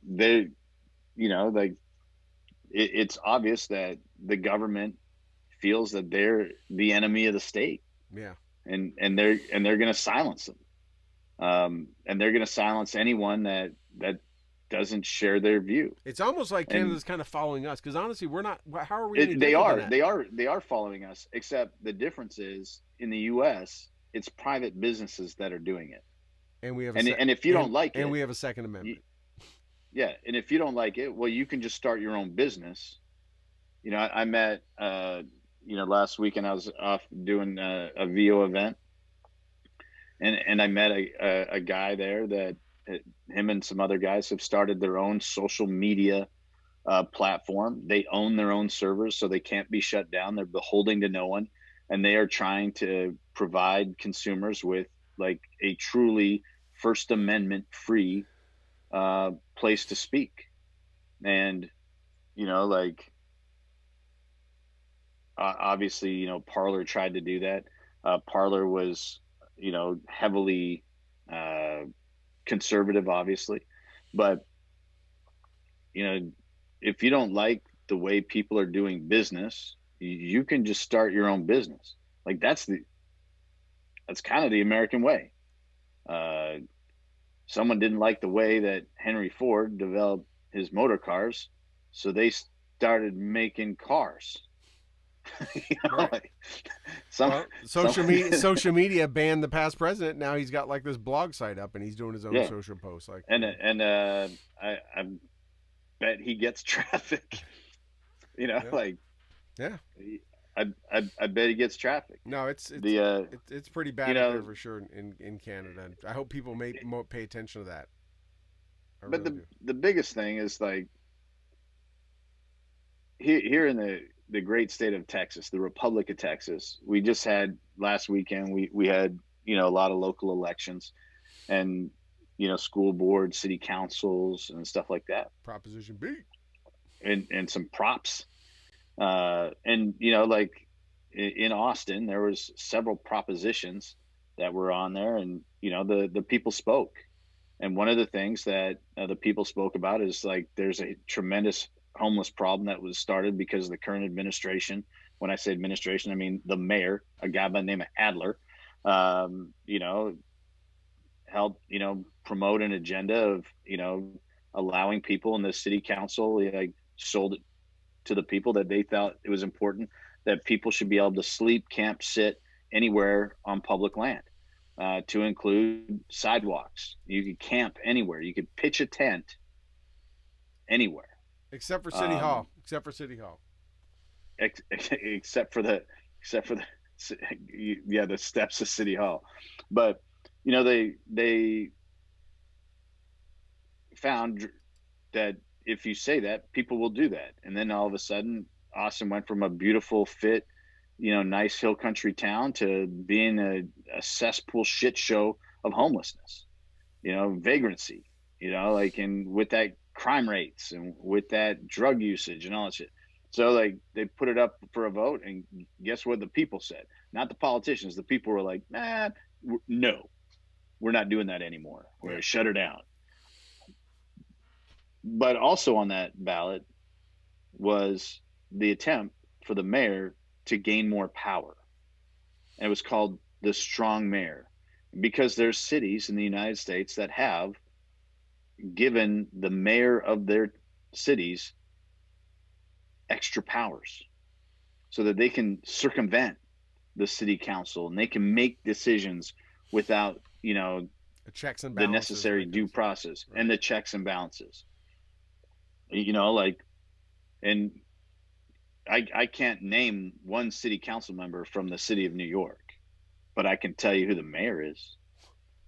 they, like it's obvious that the government feels that they're the enemy of the state,
Yeah.
and they're going to silence them, and they're going to silence anyone that doesn't share their view.
It's almost like
And
Canada's kind of following us because honestly, we're not. How are we any different
they
than
are
that?
they are following us, except the difference is in the US it's private businesses that are doing it.
And we have
And if you don't like
and
it,
we have a Second Amendment.
yeah, and if you don't like it, well, you can just start your own business. I met last weekend I was off doing a VO event, and I met a guy there that him and some other guys have started their own social media platform. They own their own servers, so they can't be shut down. They're beholden to no one, and they are trying to provide consumers with like a truly First Amendment free place to speak. And like obviously, Parler tried to do that. Parler was, heavily uh, conservative, obviously, but if you don't like the way people are doing business, you can just start your own business. Like that's kind of the American way. Uh, Someone didn't like the way that Henry Ford developed his motor cars, so they started making cars.
Right.
Like some,
Well,
some,
social media banned the past president. Now he's got like this blog site up and he's doing his own
yeah,
social posts. Like,
I bet he gets traffic.
yeah,
Like
yeah.
I bet he gets traffic.
No, it's
The
it's pretty bad up there for sure in Canada. And I hope people may pay attention to that. I
but
really do.
the biggest thing is like here in the great state of Texas, the Republic of Texas. We just had last weekend. We had a lot of local elections, and school boards, city councils, and stuff like that,
Proposition B.
and some props. And like in Austin, there was several propositions that were on there, and the people spoke. And one of the things that the people spoke about is like there's a tremendous homeless problem that was started because of the current administration. When I say administration, I mean the mayor, a guy by the name of Adler, helped promote an agenda of allowing people in the city council, like sold it to the people that they thought it was important that people should be able to sleep, camp, sit anywhere on public land, to include sidewalks. You could camp anywhere. You could pitch a tent anywhere.
Except for City
Um,
Hall. Except for City Hall.
except for the yeah, the steps of City Hall. But they found that if you say that, people will do that. And then all of a sudden, Austin went from a beautiful, fit, nice hill country town to being a cesspool shit show of homelessness, vagrancy, like, and with that crime rates and with that drug usage and all that shit. So like they put it up for a vote, and guess what the people said? Not the politicians. The people were like, no, we're not doing that anymore. We're going to shut her down. But also on that ballot was the attempt for the mayor to gain more power. And it was called the strong mayor, because there's cities in the United States that have given the mayor of their cities extra powers so that they can circumvent the city council and they can make decisions without, the
checks and balances,
the necessary due process,
right,
and the checks and balances. Like, and I can't name one city council member from the city of New York, but I can tell you who the mayor is.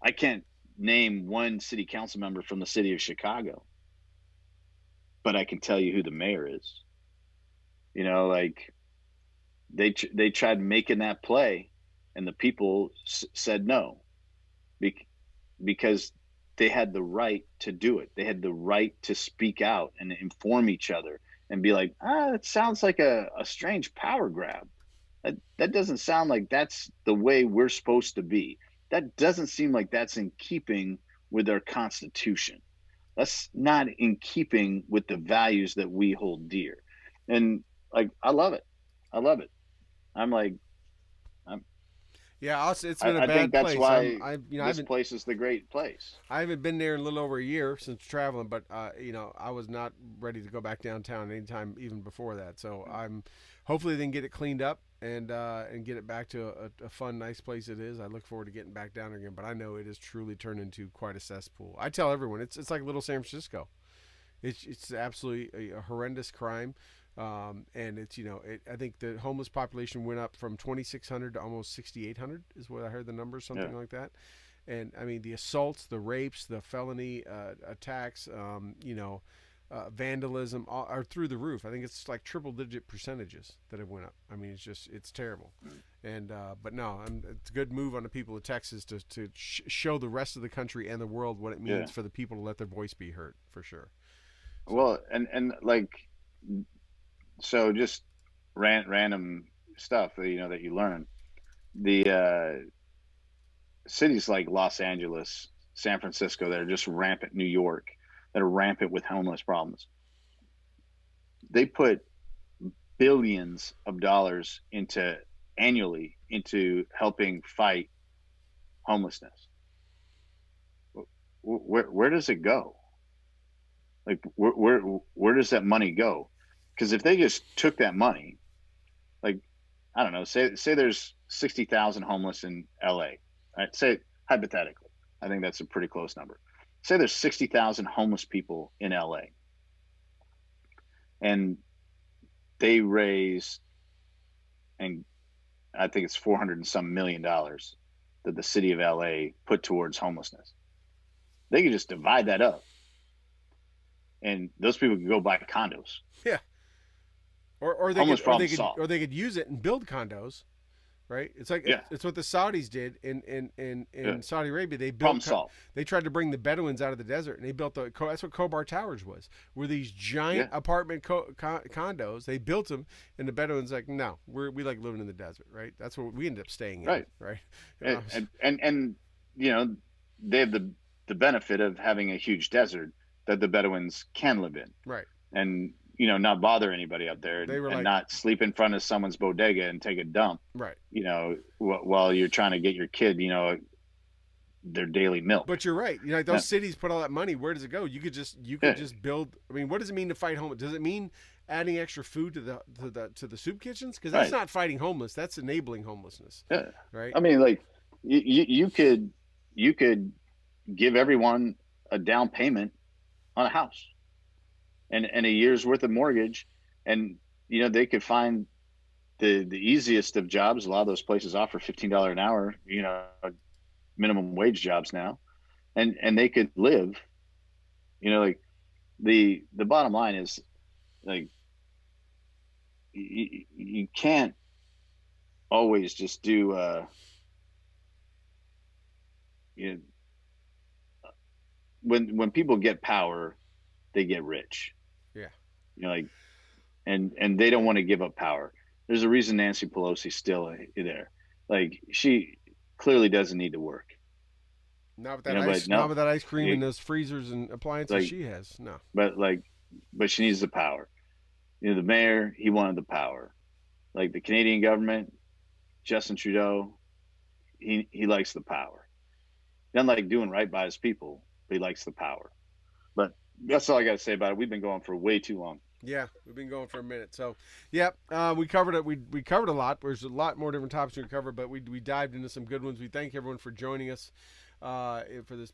I can't name one city council member from the city of Chicago, but I can tell you who the mayor is. Like they tried making that play, and the people said no, because they had the right to do it. They had the right to speak out and inform each other and be like, it sounds like a strange power grab. That doesn't sound like that's the way we're supposed to be. That doesn't seem like that's in keeping with our Constitution. That's not in keeping with the values that we hold dear. And like, I love it. I love it. I'm like,
yeah, it's been a
I
bad
think that's
place.
why
This
place is the great place.
I haven't been there in a little over a year since traveling, but I was not ready to go back downtown anytime even before that. So I'm hopefully they can get it cleaned up and get it back to a fun, nice place it is. I look forward to getting back down again, but I know it has truly turned into quite a cesspool. I tell everyone it's like little San Francisco. It's absolutely a horrendous crime. And it's I think the homeless population went up from 2,600 to almost 6,800 is what I heard the numbers, something like that. And I mean the assaults, the rapes, the felony attacks, vandalism are through the roof. I think it's like triple-digit percentages that have went up. I mean it's terrible. And but no, it's a good move on the people of Texas to show the rest of the country and the world what it means for the people to let their voice be heard, for sure. So.
Well, and like. So just random stuff that you learn. The cities like Los Angeles, San Francisco, that are just rampant, New York, that are rampant with homeless problems. They put billions of dollars annually into helping fight homelessness. Where does it go? Like where does that money go? Because if they just took that money, like, I don't know, say there's 60,000 homeless in LA, right? Say hypothetically, I think that's a pretty close number. Say there's 60,000 homeless people in LA, and they raise, and I think it's 400 and some $1 million that the city of LA put towards homelessness. They could just divide that up, and those people could go buy condos.
Yeah. Or they could use it and build condos, right? It's like it's what the Saudis did in Saudi Arabia. They built they tried to bring the Bedouins out of the desert, and they built that's what Khobar Towers were these giant apartment condos. They built them, and the Bedouins like, no, we like living in the desert, right? That's where we ended up staying in, right?
And they have the benefit of having a huge desert that the Bedouins can live in,
right?
And not bother anybody up there, and not sleep in front of someone's bodega and take a dump,
right?
While you're trying to get your kid, their daily milk.
But you're right. Those cities put all that money. Where does it go? You could just build. I mean, what does it mean to fight homeless? Does it mean adding extra food to the soup kitchens? Because that's not fighting homeless. That's enabling homelessness.
Yeah.
Right.
I mean, like you could give everyone a down payment on a house. And a year's worth of mortgage, and they could find the easiest of jobs. A lot of those places offer $15 an hour, minimum wage jobs now, and they could live, like the bottom line is, like, you can't always just do you know, when people get power, they get rich.
Yeah.
Like, and they don't want to give up power. There's a reason Nancy Pelosi's still there. Like, she clearly doesn't need to work.
Not with that
But
not
no,
with that ice cream and those freezers and appliances
like,
she has. No.
but she needs the power. The mayor, he wanted the power. Like, the Canadian government, Justin Trudeau, he likes the power. He doesn't like doing right by his people, but he likes the power. But that's all I got to say about it. We've been going for way too long.
Yeah, we've been going for a minute. So, yeah, we covered it. We covered a lot. There's a lot more different topics we covered, but we dived into some good ones. We thank everyone for joining us for this.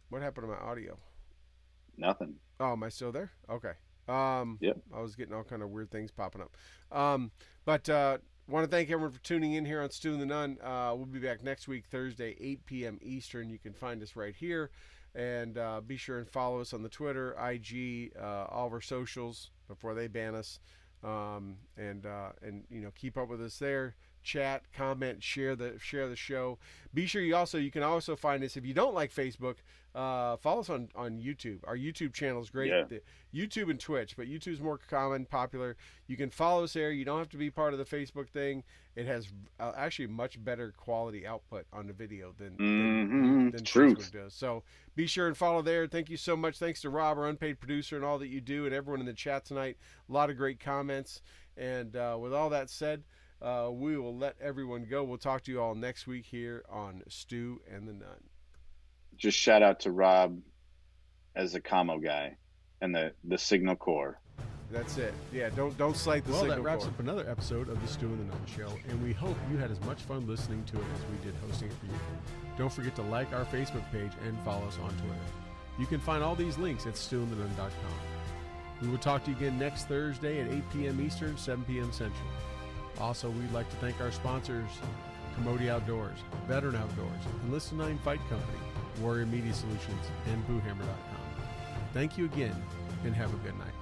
What happened to my audio?
Nothing.
Oh, am I still there? Okay.
Yep.
I was getting all kind of weird things popping up. But want to thank everyone for tuning in here on Stu and the Nun. We'll be back next week, Thursday, 8 p.m. Eastern. You can find us right here. And be sure and follow us on the Twitter, IG, all of our socials before they ban us. And keep up with us there. Chat, comment, share the show. Be sure you can also find us if you don't like Facebook. Follow us on YouTube. Our YouTube channel is great.
Yeah.
YouTube and Twitch, but YouTube's more common, popular. You can follow us there. You don't have to be part of the Facebook thing. It has actually much better quality output on the video than Facebook does. So be sure and follow there. Thank you so much. Thanks to Rob, our unpaid producer, and all that you do, and everyone in the chat tonight. A lot of great comments. And with all that said, we will let everyone go. We'll talk to you all next week here on Stu and the Nun.
Just shout out to Rob as a commo guy and the Signal Corps.
That's it. Yeah, don't slight the Signal Corps.
Well, that wraps up another episode of the Stu and the Nun Show, and we hope you had as much fun listening to it as we did hosting it for you. Don't forget to like our Facebook page and follow us on Twitter. You can find all these links at stewandthenun.com. We will talk to you again next Thursday at 8 p.m. Eastern, 7 p.m. Central. Also, we'd like to thank our sponsors, Commodity Outdoors, Veteran Outdoors, Enlist 9 Fight Company, Warrior Media Solutions, and BooHammer.com. Thank you again, and have a good night.